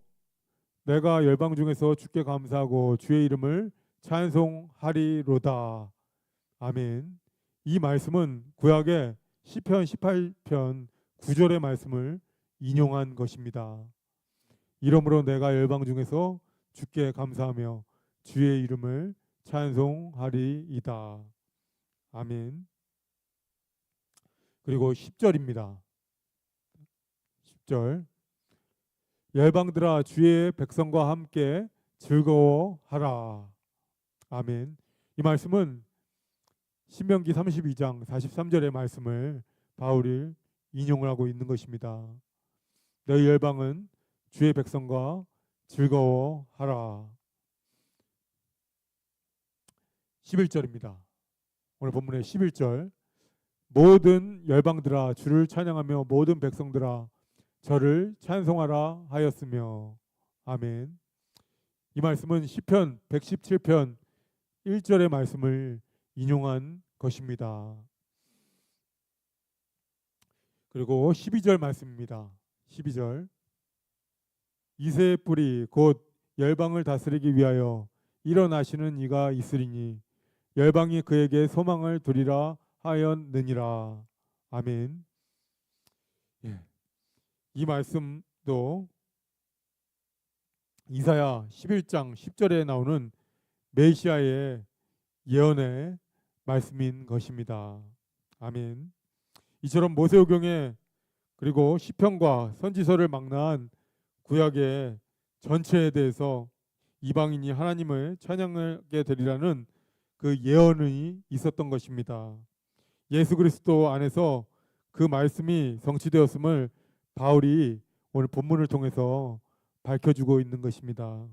내가 열방 중에서 주께 감사하고 주의 이름을 찬송하리로다. 아멘. 이 말씀은 구약의 시편 18편 9절의 말씀을 인용한 것입니다. 이러므로 내가 열방 중에서 주께 감사하며 주의 이름을 찬송하리이다. 아멘. 그리고 10절입니다. 10절. 열방들아 주의 백성과 함께 즐거워하라. 아멘. 이 말씀은 신명기 32장 43절의 말씀을 바울이 인용을 하고 있는 것입니다. 너희 열방은 주의 백성과 즐거워하라. 11절입니다. 오늘 본문의 11절. 모든 열방들아 주를 찬양하며 모든 백성들아 저를 찬송하라 하였으며. 아멘. 이 말씀은 시편 117편 1절의 말씀을 인용한 것입니다. 그리고 12절 말씀입니다. 12절. 이새의 뿌리 곧 열방을 다스리기 위하여 일어나시는 이가 있으리니 열방이 그에게 소망을 두리라 하였느니라. 아멘. 예. 이 말씀도 이사야 11장 10절에 나오는 메시아의 예언의 말씀인 것입니다. 아멘. 이처럼 모세오경에 그리고 시편과 선지서를 망라한 구약의 전체에 대해서 이방인이 하나님을 찬양하게 되리라는 그 예언이 있었던 것입니다. 예수 그리스도 안에서 그 말씀이 성취되었음을 바울이 오늘 본문을 통해서 밝혀주고 있는 것입니다.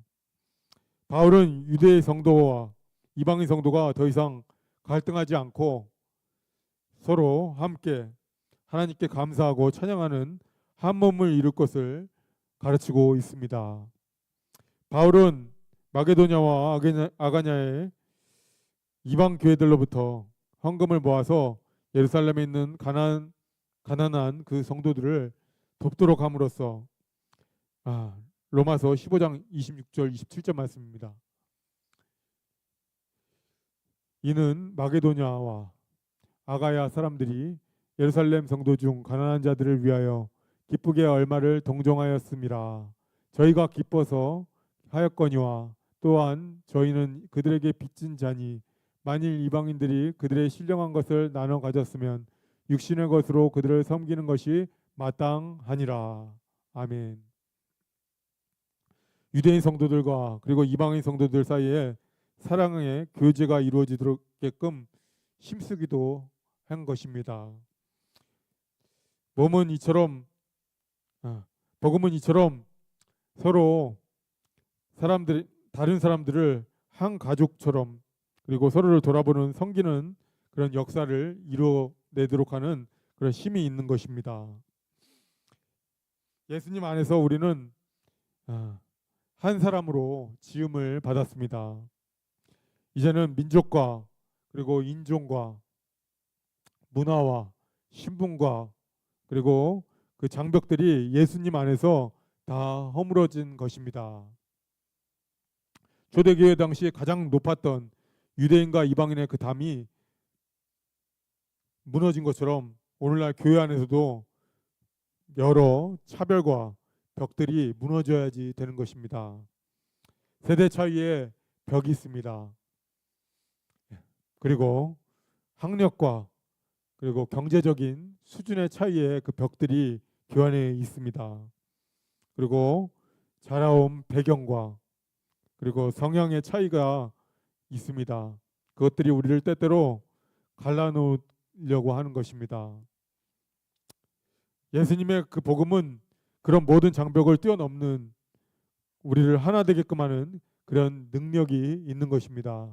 바울은 유대의 성도와 이방인 성도가 더 이상 갈등하지 않고 서로 함께 하나님께 감사하고 찬양하는 한 몸을 이룰 것을 가르치고 있습니다. 바울은 마게도냐와 아가냐의 이방 교회들로부터 헌금을 모아서 예루살렘에 있는 가난한 그 성도들을 돕도록 함으로써 로마서 15장 26절 27절 말씀입니다. 이는 마게도냐와 아가야 사람들이 예루살렘 성도 중 가난한 자들을 위하여 기쁘게 얼마를 동정하였음이라. 저희가 기뻐서 하였거니와 또한 저희는 그들에게 빚진 자니 만일 이방인들이 그들의 신령한 것을 나눠 가졌으면 육신의 것으로 그들을 섬기는 것이 마땅하니라. 아멘. 유대인 성도들과 그리고 이방인 성도들 사이에 사랑의 교제가 이루어지도록게끔 힘쓰기도 한 것입니다. 복음은 이처럼 서로 다른 사람들을 한 가족처럼 그리고 서로를 돌아보는 섬기는 그런 역사를 이루어내도록 하는 그런 힘이 있는 것입니다. 예수님 안에서 우리는 한 사람으로 지음을 받았습니다. 이제는 민족과 그리고 인종과 문화와 신분과 그리고 그 장벽들이 예수님 안에서 다 허물어진 것입니다. 초대교회 당시 가장 높았던 유대인과 이방인의 그 담이 무너진 것처럼 오늘날 교회 안에서도 여러 차별과 벽들이 무너져야지 되는 것입니다. 세대 차이의 벽이 있습니다. 그리고 학력과 그리고 경제적인 수준의 차이의 그 벽들이 교회 안에 있습니다. 그리고 자라온 배경과 그리고 성향의 차이가 있습니다. 그것들이 우리를 때때로 갈라놓으려고 하는 것입니다. 예수님의 그 복음은 그런 모든 장벽을 뛰어넘는 우리를 하나 되게끔 하는 그런 능력이 있는 것입니다.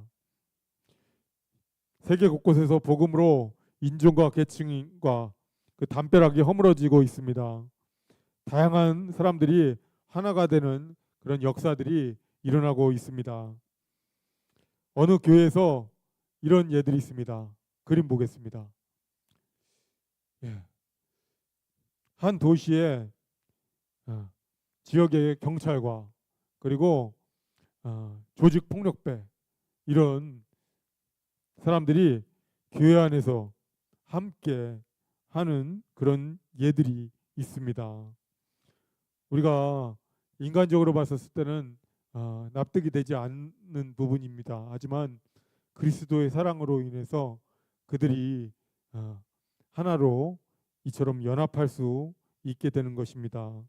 세계 곳곳에서 복음으로 인종과 계층과 그 담벼락이 허물어지고 있습니다. 다양한 사람들이 하나가 되는 그런 역사들이 일어나고 있습니다. 어느 교회에서 이런 예들이 있습니다. 그림 보겠습니다. 한 도시에 지역의 경찰과 그리고 조직 폭력배 이런 사람들이 교회 안에서 함께 하는 그런 예들이 있습니다. 우리가 인간적으로 봤었을 때는 납득이 되지 않는 부분입니다. 하지만 그리스도의 사랑으로 인해서 그들이 하나로 이처럼 연합할 수 있게 되는 것입니다.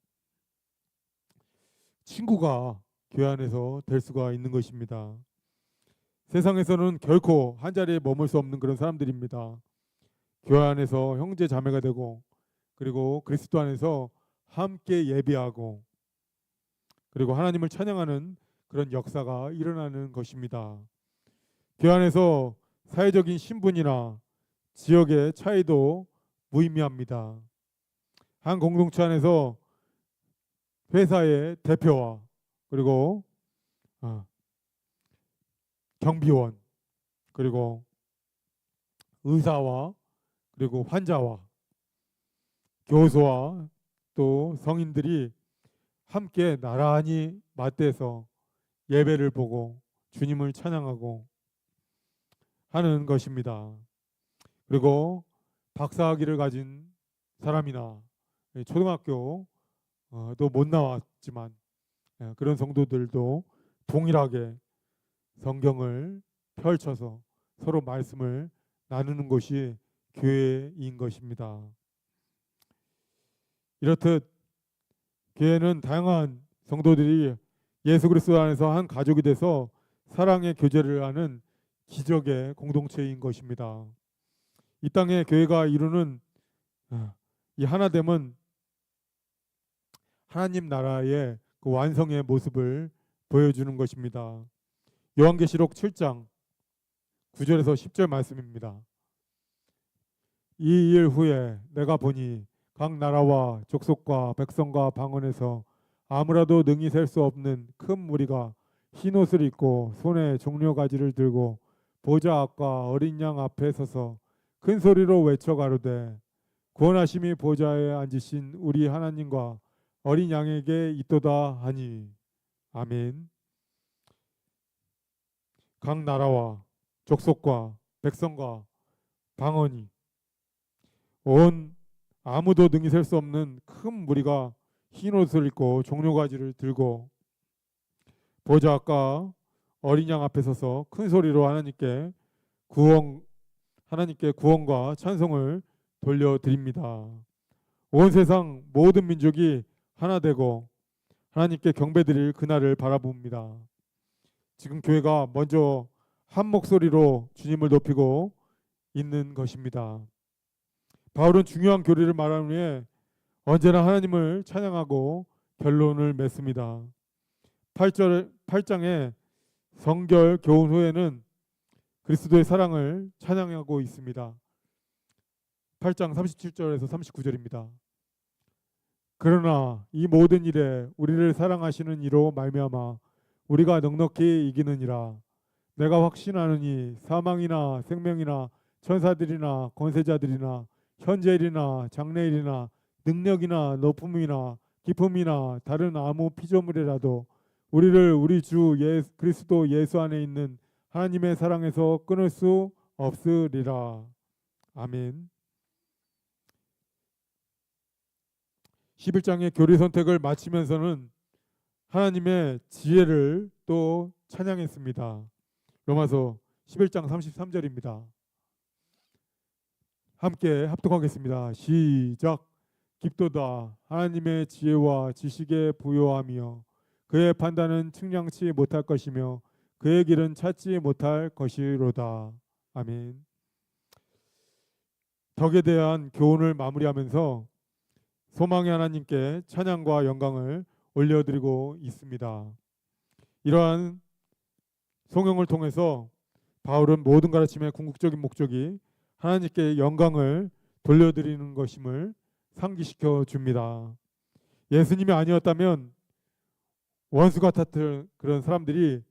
친구가 교회 안에서 될 수가 있는 것입니다. 세상에서는 결코 한 자리에 머물 수 없는 그런 사람들입니다. 교회 안에서 형제 자매가 되고 그리고 그리스도 안에서 함께 예배하고 그리고 하나님을 찬양하는 그런 역사가 일어나는 것입니다. 교회 안에서 사회적인 신분이나 지역의 차이도 무의미합니다. 한 공동체 안에서 회사의 대표와 그리고 어, 경비원, 그리고 의사와 그리고 환자와 교수와 또 성인들이 함께 나란히 맞대서 예배를 보고 주님을 찬양하고 하는 것입니다. 그리고 박사학위를 가진 사람이나 초등학교 또 못 나왔지만 그런 성도들도 동일하게 성경을 펼쳐서 서로 말씀을 나누는 것이 교회인 것입니다. 이렇듯 교회는 다양한 성도들이 예수 그리스도 안에서 한 가족이 돼서 사랑의 교제를 하는 기적의 공동체인 것입니다. 이 땅에 교회가 이루는 이 하나됨은 하나님 나라의 그 완성의 모습을 보여주는 것입니다. 요한계시록 7장 9절에서 10절 말씀입니다. 이 일 후에 내가 보니 각 나라와 족속과 백성과 방언에서 아무라도 능히 셀 수 없는 큰 무리가 흰 옷을 입고 손에 종려가지를 들고 보좌 앞과 어린 양 앞에 서서 큰 소리로 외쳐 가로되 구원하심이 보좌에 앉으신 우리 하나님과 어린 양에게 있도다 하니 아멘. 각 나라와 족속과 백성과 방언이 온 아무도 능히 셀 수 없는 큰 무리가 흰 옷을 입고 종려가지를 들고 보좌 앞과 어린 양 앞에 서서 큰 소리로 하나님께 구원과 찬송을 돌려드립니다. 온 세상 모든 민족이 하나 되고 하나님께 경배드릴 그날을 바라봅니다. 지금 교회가 먼저 한 목소리로 주님을 높이고 있는 것입니다. 바울은 중요한 교리를 말하는 후에 언제나 하나님을 찬양하고 결론을 맺습니다. 8장의 성결 교훈 후에는 그리스도의 사랑을 찬양하고 있습니다. 8장 37절에서 39절입니다. 그러나 이 모든 일에 우리를 사랑하시는 이로 말미암아 우리가 넉넉히 이기느니라. 내가 확신하느니 사망이나 생명이나 천사들이나 권세자들이나 현재일이나 장래일이나 능력이나 높음이나 깊음이나 다른 아무 피조물이라도 우리를 우리 주 그리스도 예수 안에 있는 하나님의 사랑에서 끊을 수 없으리라. 아멘. 11장의 교리 선택을 마치면서는 하나님의 지혜를 또 찬양했습니다. 로마서 11장 33절입니다. 함께 합독하겠습니다. 시작. 깊도다 하나님의 지혜와 지식에 부요하며 그의 판단은 측량치 못할 것이며 그의 길은 찾지 못할 것이로다. 아멘. 덕에 대한 교훈을 마무리하면서 소망의 하나님께 찬양과 영광을 올려드리고 있습니다. 이러한 성경을 통해서 바울은 모든 가르침의 궁극적인 목적이 하나님께 영광을 돌려드리는 것임을 상기시켜 줍니다. 예수님이 아니었다면 원수 같았던 그런 사람들이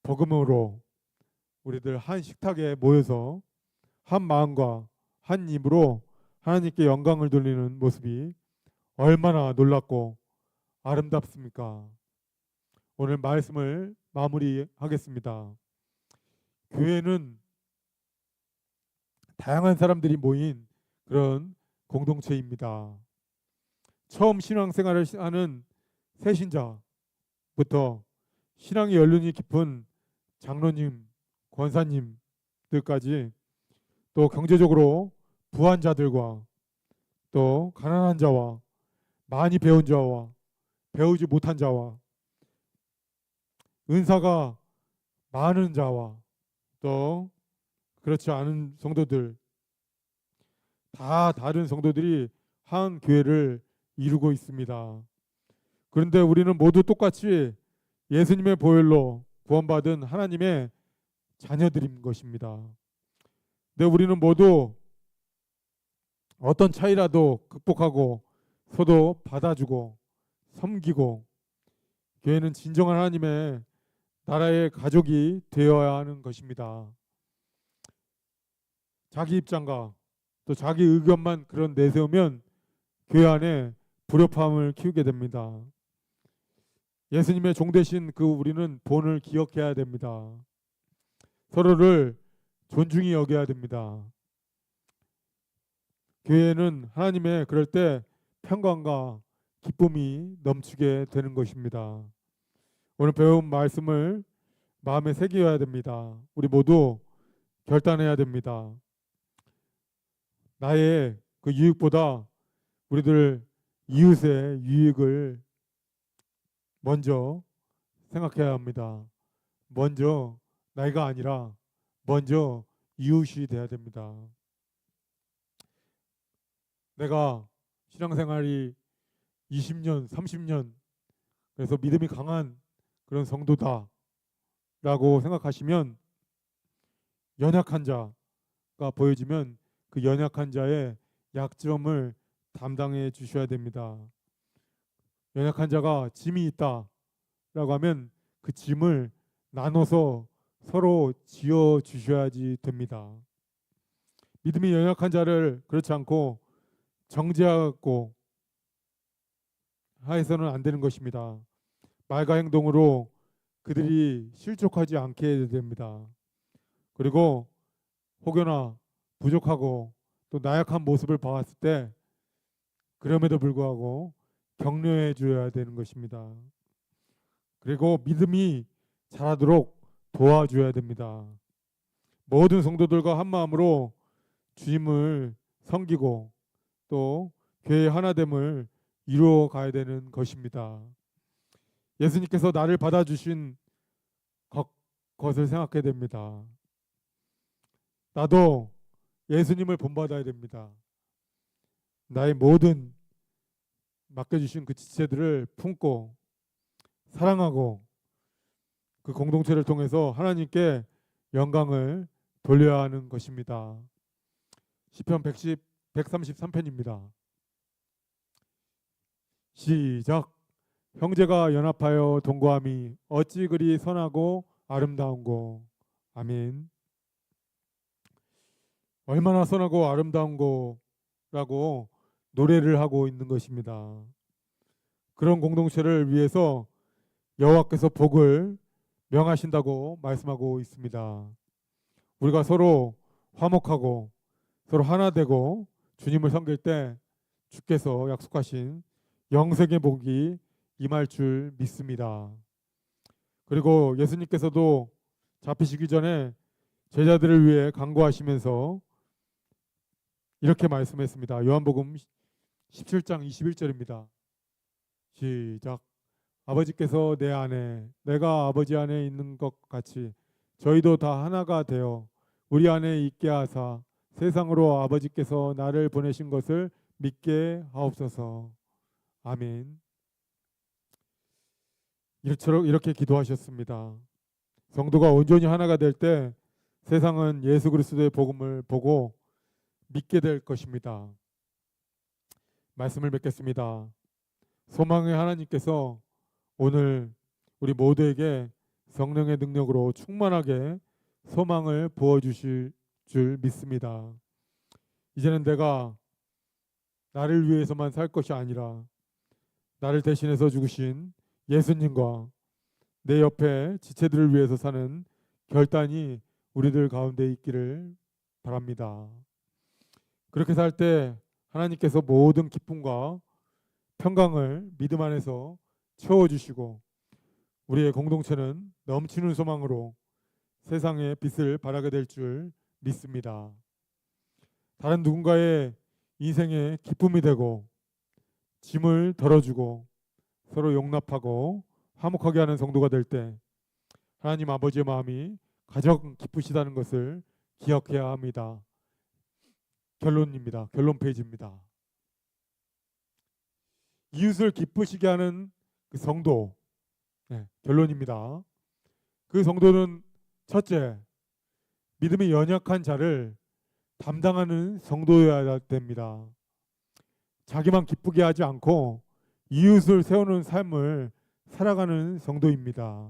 복음으로 우리들 한 식탁에 모여서 한 마음과 한 입으로 하나님께 영광을 돌리는 모습이 얼마나 놀랍고 아름답습니까? 오늘 말씀을 마무리하겠습니다. 교회는 다양한 사람들이 모인 그런 공동체입니다. 처음 신앙생활을 하는 새신자부터 신앙의 연륜이 깊은 장로님, 권사님들까지 또 경제적으로 부한 자들과 또 가난한 자와 많이 배운 자와 배우지 못한 자와 은사가 많은 자와 또 그렇지 않은 성도들 다 다른 성도들이 한 교회를 이루고 있습니다. 그런데 우리는 모두 똑같이 예수님의 보혈로 구원받은 하나님의 자녀들인 것입니다. 근데 우리는 모두 어떤 차이라도 극복하고 서로 받아주고 섬기고 교회는 진정한 하나님의 나라의 가족이 되어야 하는 것입니다. 자기 입장과 또 자기 의견만 그런 내세우면 교회 안에 불협화음을 키우게 됩니다. 예수님의 종 되신 그 우리는 본을 기억해야 됩니다. 서로를 존중히 여겨야 됩니다. 교회는 하나님의 그럴 때 평강과 기쁨이 넘치게 되는 것입니다. 오늘 배운 말씀을 마음에 새겨야 됩니다. 우리 모두 결단해야 됩니다. 나의 그 유익보다 우리들 이웃의 유익을 먼저 생각해야 합니다. 먼저 나이가 아니라 먼저 이웃이 돼야 됩니다. 내가 신앙생활이 20년, 30년 그래서 믿음이 강한 그런 성도다라고 생각하시면 연약한 자가 보여지면 그 연약한 자의 약점을 담당해 주셔야 됩니다. 연약한 자가 짐이 있다라고 하면 그 짐을 나눠서 서로 지어 주셔야지 됩니다. 믿음이 연약한 자를 그렇지 않고 정죄하고 하해서는 안 되는 것입니다. 말과 행동으로 그들이 실족하지 않게 됩니다. 그리고 혹여나 부족하고 또 나약한 모습을 봤을 때 그럼에도 불구하고 격려해 줘야 되는 것입니다. 그리고 믿음이 자라도록 도와줘야 됩니다. 모든 성도들과 한 마음으로 주님을 섬기고 또 교회의 하나됨을 이루어 가야 되는 것입니다. 예수님께서 나를 받아주신 것을 생각해야 됩니다. 나도 예수님을 본받아야 됩니다. 나의 모든 맡겨주신 그 지체들을 품고 사랑하고 그 공동체를 통해서 하나님께 영광을 돌려야 하는 것입니다. 시편 133편입니다. 시작. 형제가 연합하여 동거함이 어찌 그리 선하고 아름다운고. 아멘. 얼마나 선하고 아름다운 거라고 노래를 하고 있는 것입니다. 그런 공동체를 위해서 여호와께서 복을 명하신다고 말씀하고 있습니다. 우리가 서로 화목하고 서로 하나 되고 주님을 섬길 때 주께서 약속하신 영생의 복이 임할 줄 믿습니다. 그리고 예수님께서도 잡히시기 전에 제자들을 위해 간구하시면서 이렇게 말씀했습니다. 요한복음 17장 21절입니다. 시작. 아버지께서 내 안에 내가 아버지 안에 있는 것 같이 저희도 다 하나가 되어 우리 안에 있게 하사 세상으로 아버지께서 나를 보내신 것을 믿게 하옵소서. 아멘. 이렇게 기도하셨습니다. 성도가 온전히 하나가 될 때 세상은 예수 그리스도의 복음을 보고 믿게 될 것입니다. 말씀을 맺겠습니다. 소망의 하나님께서 오늘 우리 모두에게 성령의 능력으로 충만하게 소망을 부어주실 줄 믿습니다. 이제는 내가 나를 위해서만 살 것이 아니라 나를 대신해서 죽으신 예수님과 내 옆에 지체들을 위해서 사는 결단이 우리들 가운데 있기를 바랍니다. 그렇게 살 때 하나님께서 모든 기쁨과 평강을 믿음 안에서 채워주시고 우리의 공동체는 넘치는 소망으로 세상의 빛을 발하게 될 줄 믿습니다. 다른 누군가의 인생의 기쁨이 되고 짐을 덜어주고 서로 용납하고 화목하게 하는 성도가 될 때 하나님 아버지의 마음이 가장 기쁘시다는 것을 기억해야 합니다. 결론입니다. 결론 페이지입니다. 이웃을 기쁘시게 하는 그 성도, 결론입니다. 그 성도는 첫째, 믿음이 연약한 자를 담당하는 성도여야 됩니다. 자기만 기쁘게 하지 않고 이웃을 세우는 삶을 살아가는 성도입니다.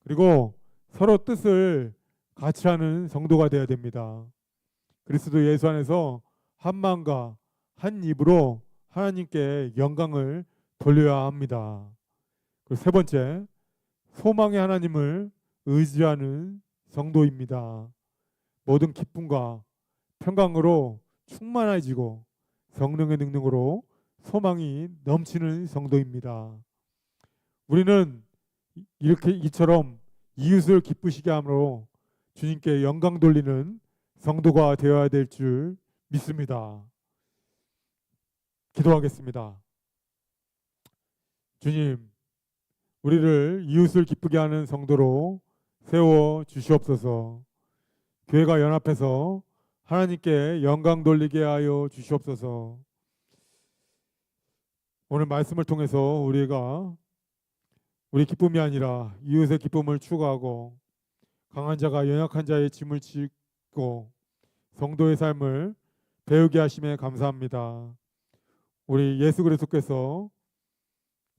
그리고 서로 뜻을 같이 하는 성도가 되어야 됩니다. 그리스도 예수 안에서 한 마음과 한 입으로 하나님께 영광을 돌려야 합니다. 그리고 세 번째, 소망의 하나님을 의지하는 성도입니다. 모든 기쁨과 평강으로 충만해지고 성령의 능력으로 소망이 넘치는 성도입니다. 우리는 이렇게 이처럼 이웃을 기쁘시게 함으로 주님께 영광 돌리는 성도가 되어야 될 줄 믿습니다. 기도하겠습니다. 주님, 우리를 이웃을 기쁘게 하는 성도로 세워 주시옵소서. 교회가 연합해서 하나님께 영광 돌리게 하여 주시옵소서. 오늘 말씀을 통해서 우리가 우리 기쁨이 아니라 이웃의 기쁨을 추구하고 강한 자가 연약한 자의 짐을 짓고 성도의 삶을 배우게 하심에 감사합니다. 우리 예수 그리스도께서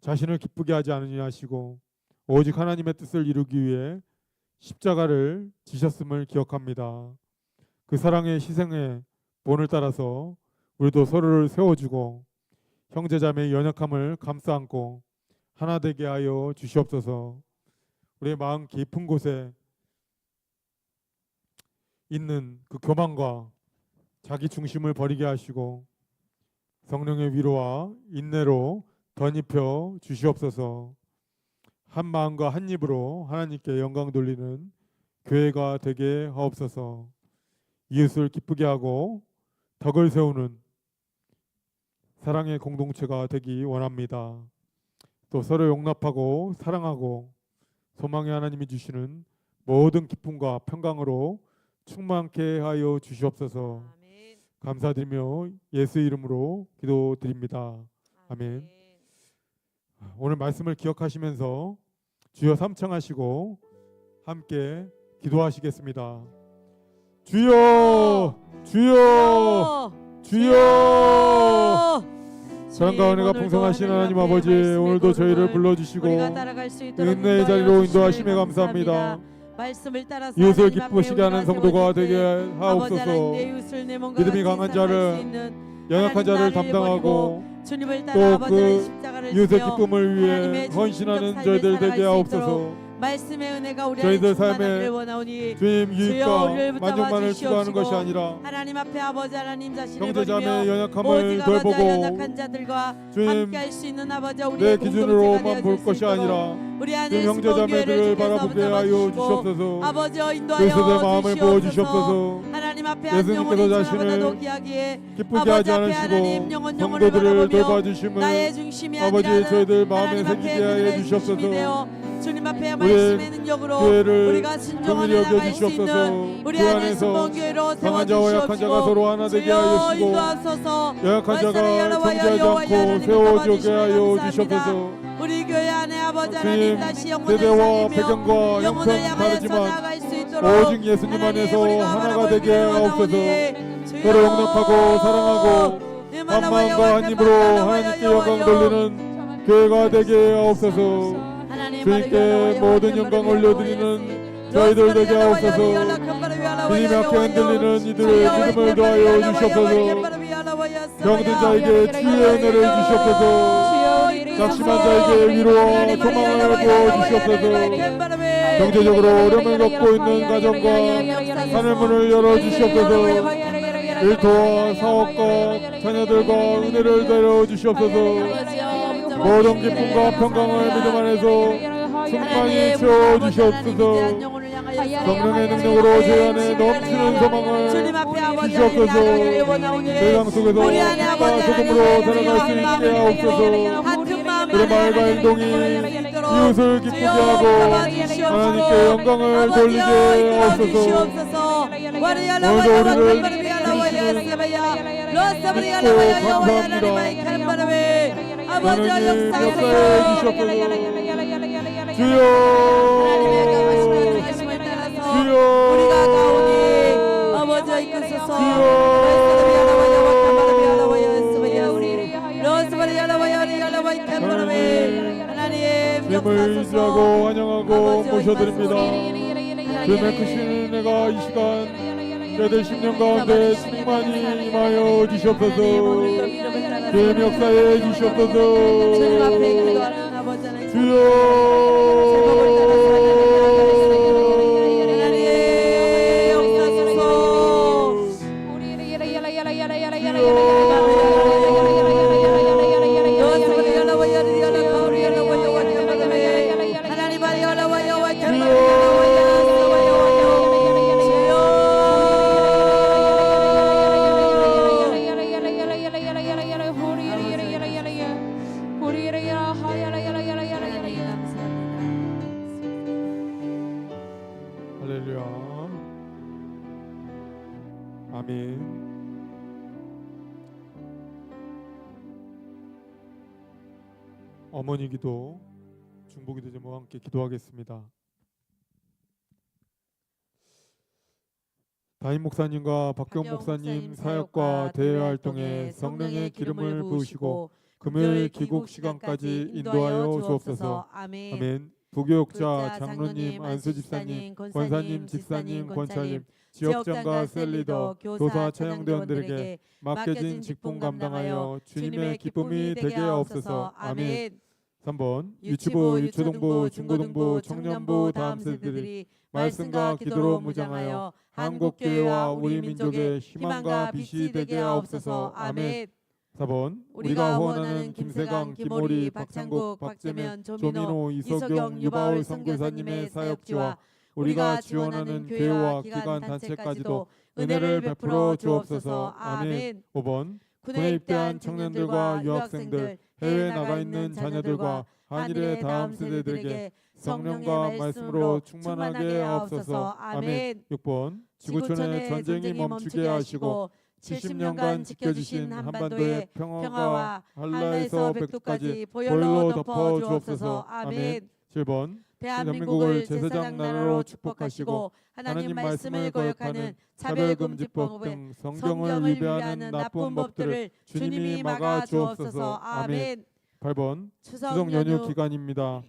자신을 기쁘게 하지 않으냐 하시고 오직 하나님의 뜻을 이루기 위해 십자가를 지셨음을 기억합니다. 그 사랑의 희생의 본을 따라서 우리도 서로를 세워주고 형제자매의 연약함을 감싸 안고 하나 되게 하여 주시옵소서. 우리의 마음 깊은 곳에 있는 그 교만과 자기 중심을 버리게 하시고 성령의 위로와 인내로 덧입혀 주시옵소서. 한 마음과 한 입으로 하나님께 영광 돌리는 교회가 되게 하옵소서. 이웃을 기쁘게 하고 덕을 세우는 사랑의 공동체가 되기 원합니다. 또 서로 용납하고 사랑하고 소망의 하나님이 주시는 모든 기쁨과 평강으로 충만케 하여 주시옵소서. 아멘. 감사드리며 예수 이름으로 기도드립니다. 아멘. 오늘 말씀을 기억하시면서 주여 삼창하시고 함께 기도하시겠습니다. 주여, 주여, 주여. 사랑과 은혜가 풍성하신 하나님 아버지, 오늘도 저희를 불러주시고 은혜의 자리로 인도하심에 감사합니다. 말씀을 따라서 이웃을 기쁘시게 하는 성도가 되게 하옵소서. 믿음이 강한 자를, 연약한 자를 담당하고 또 그 이웃의 기쁨을 위해 헌신하는 저희들 되게 하옵소서. 말씀의 은혜가 우리 저희들 삶에 삶에 원하오니 주님 유익과 우리를 붙잡아 만족만을 추구하는 것이 주시옵시고 아니라 하나님 앞에 아버지 하나님 자신을 형제자매의 버리며 연약함을 오직 아버지 돌보고 연약한 자들과 주님 함께 할 수 있는 아버지 내 우리의 기준으로만 볼 것이 있도록 아니라 우리 안에 주님 형제자매들을 바라보게 하여 주시옵소서. 아버지 인도하여 그리스도의 마음을 부어 주시옵소서. 주시옵소서. 하나님 앞에 한 예수님께서 영혼이 자신을 저보다도 귀하기에 기쁘게 하지 아버지 앞에 하나님 않으시고 영혼을 성도들을 바라보며 돌봐주심을 나의 중심이 아버지 아니라 저희들 마음에 하나님 앞에 새기게 하여 그들의 주시옵소서. 중심이 되어 주님 앞에 우리의 말씀의 능력으로 교회를 우리가 순종하며 긍휼히 나갈 수 여겨주시옵소서. 있는 우리 그 안에 안에서 순봉교회로 강한 자와 약한 자가 서로 하나 되게 하여 주시고 인도하소서. 연약한 자가 정죄하지 않고 세워주게 하여 주시옵소서. 우리 교회 안에 아버지 하나님 주님, 다시 영혼을 세대와 살리며 배경과 영혼을 형편 향하여서 다르지만 나아갈 수 있도록 오직 예수님 하나님, 안에서 우리가 하나가 바라볼 되게 교회가 하옵소서. 나오니 주여. 서로 용납하고 사랑하고 한 마음과 한 입으로 하나님께 영광 돌리는 교회가 되게 하옵소서. 주님께 모든 영광 올려드리는 저희들 되게 하옵소서. 믿음이 약해 흔들리는 이들의 믿음을 더하여 주시옵소서. 병든 자에게 주의 은혜를 주시옵소서. 낙심한 자에게 위로와 소망을 부어주시옵소서. 경제적으로 어려움을 겪고 있는 가정과 하늘 문을 열어주시옵소서. 일터와 사업과 자녀들과 은혜를 내려주시옵소서. 모든 기쁨과 평강을 믿음 안에서 충만히 채워주시옵소서. 성령의 능력으로 제 안에 넘치는 소망을 주시옵소서. 세상 속에서 빛과 소금으로 살아갈 수 있게 하옵소서. 우리 말과 행동이 이웃을 기쁘게 하고 하나님께 영광을 돌리게 하옵소서. 오늘도 우리를 하나님 역사해 주시옵소서. 주여, 주여, 우리가 가오니 아버지 이끄소서. 하나님 주님을 역사소서. 인정하고 환영하고 아버지여, 모셔드립니다. 임하소서. 주님의 크신 은혜가 이 시간 때될 10년 가운데 충만히 임하여 주시옵소서. 주님 역사에 주시옵소서. 주님 앞에 기도하는 아버지 하나님, 주여 제목을 따라서 하나님 역사소서. 할렐루야. 아멘. 어머니 기도, 중보 기도 제목과 함께 기도하겠습니다. 다임 목사님과 박경 목사님 사역과 대외 활동에 성령의 기름을 부으시고 금요일 귀국 시간까지 인도하여 주옵소서. 아멘. 부교육자, 장로님, 안수 집사님, 권사님, 집사님, 권사님, 지역장과 셀리더, 교사, 차영대원들에게 맡겨진 직분 감당하여 주님의 기쁨이 되게 하옵소서. 아멘. 3번 유치부, 유초등부, 중고등부, 청년부 다음 세대들이 말씀과 기도로 무장하여 한국교회와 우리 민족의 희망과 빛이 되게 하옵소서. 아멘. 4번 우리가 후원하는 김세강, 김오리, 박창국, 박재면, 조민호, 이석영, 유바울 선교사님의 사역지와 우리가 지원하는 교회와 기관 단체까지도 은혜를 베풀어 주옵소서. 아멘. 5번 군에 입대한 청년들과 유학생들, 해외에 나가 있는 자녀들과 한일의 다음 세대들에게 성령과 말씀으로 충만하게 하옵소서. 아멘. 6번 지구촌의 전쟁이 멈추게 하시고 70년간 지켜주신 한반도의 평화와 한라에서 백두까지 보혈로 덮어 주옵소서. 아멘. 7번 대한민국을 제사장 나라로 축복하시고 하나님 말씀을 거역하는 차별금지법 등 성경을 위배하는 나쁜 법들을 주님이 막아 주옵소서. 아멘. 8번 추석 연휴 기간입니다.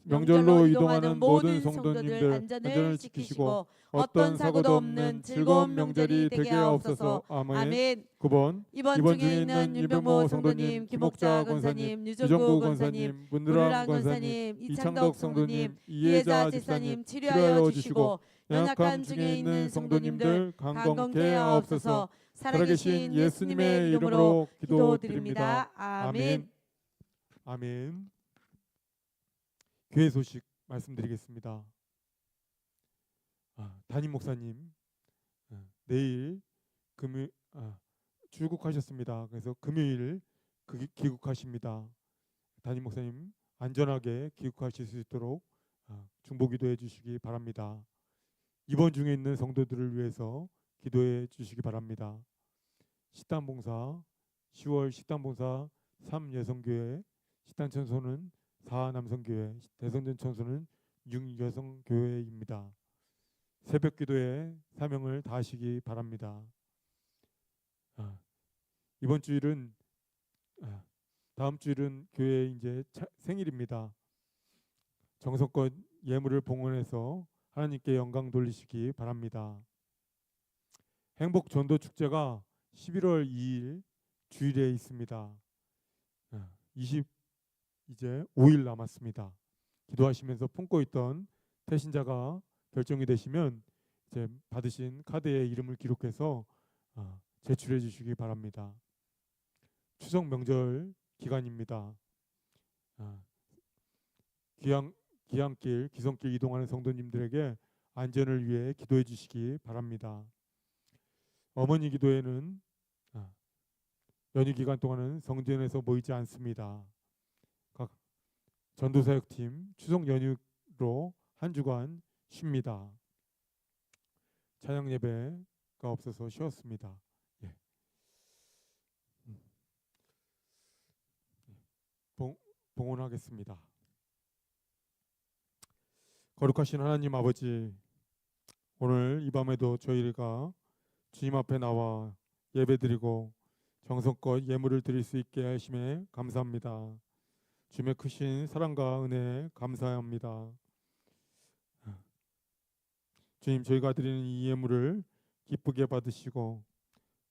명절로 이동하는 모든 성도님들 안전을 지키시고 어떤 사고도 없는 즐거운 명절이 되게 하옵소서. 아멘. 9번 이번 중에 있는 윤병모 성도님, 김옥자 권사님, 유정구 권사님, 문드람 권사님, 이창덕 성도님, 이혜자 집사님 치료하여 주시고 연약한 중에 있는 성도님들 강건케 하옵소서. 살아계신 예수님의 이름으로 기도드립니다. 아멘. 아멘. 교회 소식 말씀드리겠습니다. 담임 목사님 내일 출국하셨습니다. 그래서 금요일 귀국하십니다. 담임 목사님 안전하게 귀국하실 수 있도록 중보 기도해 주시기 바랍니다. 입원 중에 있는 성도들을 위해서 기도해 주시기 바랍니다. 식단봉사 10월 식단봉사 3여성교회, 식단천소는 4남성교회, 대성전 천소는 6여성교회입니다. 새벽 기도에 사명을 다하시기 바랍니다. 이번 주일은 다음 주일은 교회 이제 생일입니다. 정성껏 예물을 봉헌해서 하나님께 영광 돌리시기 바랍니다. 행복 전도 축제가 11월 2일 주일에 있습니다. 이제 5일 남았습니다. 기도하시면서 품고 있던 태신자가 결정이 되시면 이제 받으신 카드에 이름을 기록해서 제출해 주시기 바랍니다. 추석 명절 기간입니다. 귀향길, 기성길 이동하는 성도님들에게 안전을 위해 기도해 주시기 바랍니다. 어머니 기도회는 연휴 기간 동안은 성전에서 모이지 않습니다. 각 전도사역팀 추석 연휴로 한 주간 쉽니다. 찬양 예배가 없어서 쉬었습니다. 예. 봉헌하겠습니다. 거룩하신 하나님 아버지, 오늘 이 밤에도 저희가 주님 앞에 나와 예배드리고 정성껏 예물을 드릴 수 있게 하심에 감사합니다. 주님의 크신 사랑과 은혜에 감사합니다. 주님, 저희가 드리는 이 예물을 기쁘게 받으시고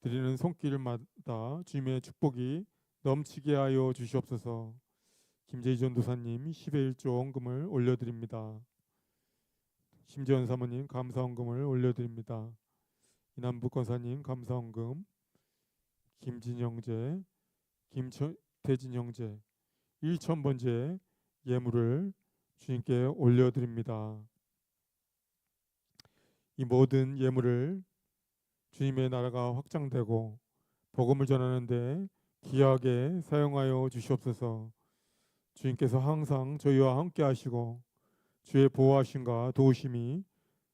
드리는 손길마다 주님의 축복이 넘치게 하여 주시옵소서. 김재희 전도사님 10의 1조 헌금을 올려드립니다. 심지연 사모님 감사 헌금을 올려드립니다. 이남북 권사님 감사 헌금, 김진 형제, 김태진 형제 1,000번째 예물을 주님께 올려드립니다. 이 모든 예물을 주님의 나라가 확장되고 복음을 전하는데 귀하게 사용하여 주시옵소서. 주님께서 항상 저희와 함께 하시고 주의 보호하심과 도우심이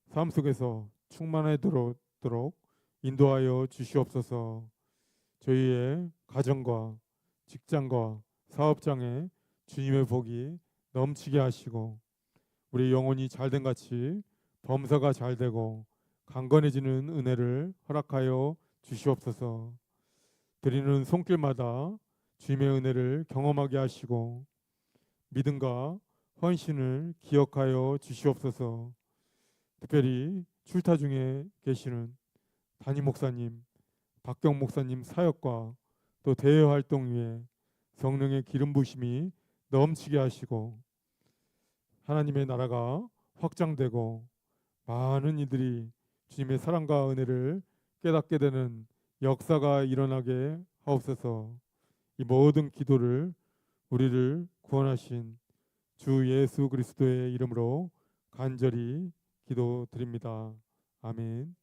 삶 속에서 충만하도록 인도하여 주시옵소서. 저희의 가정과 직장과 사업장에 주님의 복이 넘치게 하시고 우리 영혼이 잘된 같이 범사가 잘되고 강건해지는 은혜를 허락하여 주시옵소서. 드리는 손길마다 주님의 은혜를 경험하게 하시고 믿음과 헌신을 기억하여 주시옵소서. 특별히 출타 중에 계시는 담임 목사님, 박경 목사님 사역과 또 대외 활동 위에 성령의 기름 부심이 넘치게 하시고 하나님의 나라가 확장되고 많은 이들이 주님의 사랑과 은혜를 깨닫게 되는 역사가 일어나게 하옵소서. 이 모든 기도를 우리를 구원하신 주 예수 그리스도의 이름으로 간절히 기도드립니다. 아멘.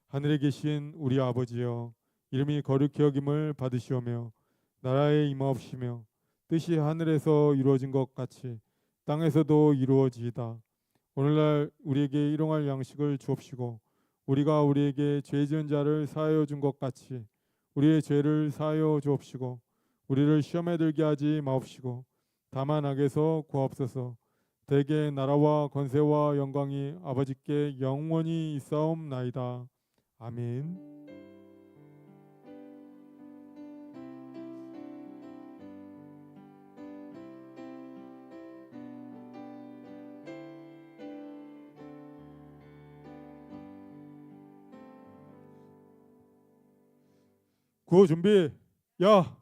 하늘에 계신 우리 아버지여, 이름이 거룩히 여김을 받으시오며 나라에 임하옵시며 뜻이 하늘에서 이루어진 것 같이 땅에서도 이루어지이다. 오늘날 우리에게 일용할 양식을 주옵시고 우리가 우리에게 죄 지은 자를 사하여 준 것 같이 우리의 죄를 사하여 주옵시고 우리를 시험에 들게 하지 마옵시고 다만 악에서 구하옵소서. 대개 나라와 권세와 영광이 아버지께 영원히 있사옵나이다. 아멘. 구호 준비. 야,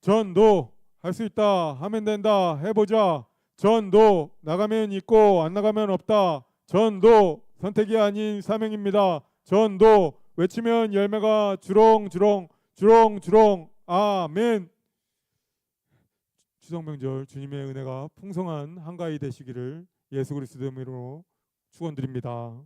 전도 할 수 있다. 하면 된다. 해보자. 전도 나가면 있고 안 나가면 없다. 전도 선택이 아닌 사명입니다. 전도 외치면 열매가 주렁주렁 주렁주렁. 아멘. 추석 명절 주님의 은혜가 풍성한 한가위 되시기를 예수 그리스도의 이름으로 축원드립니다.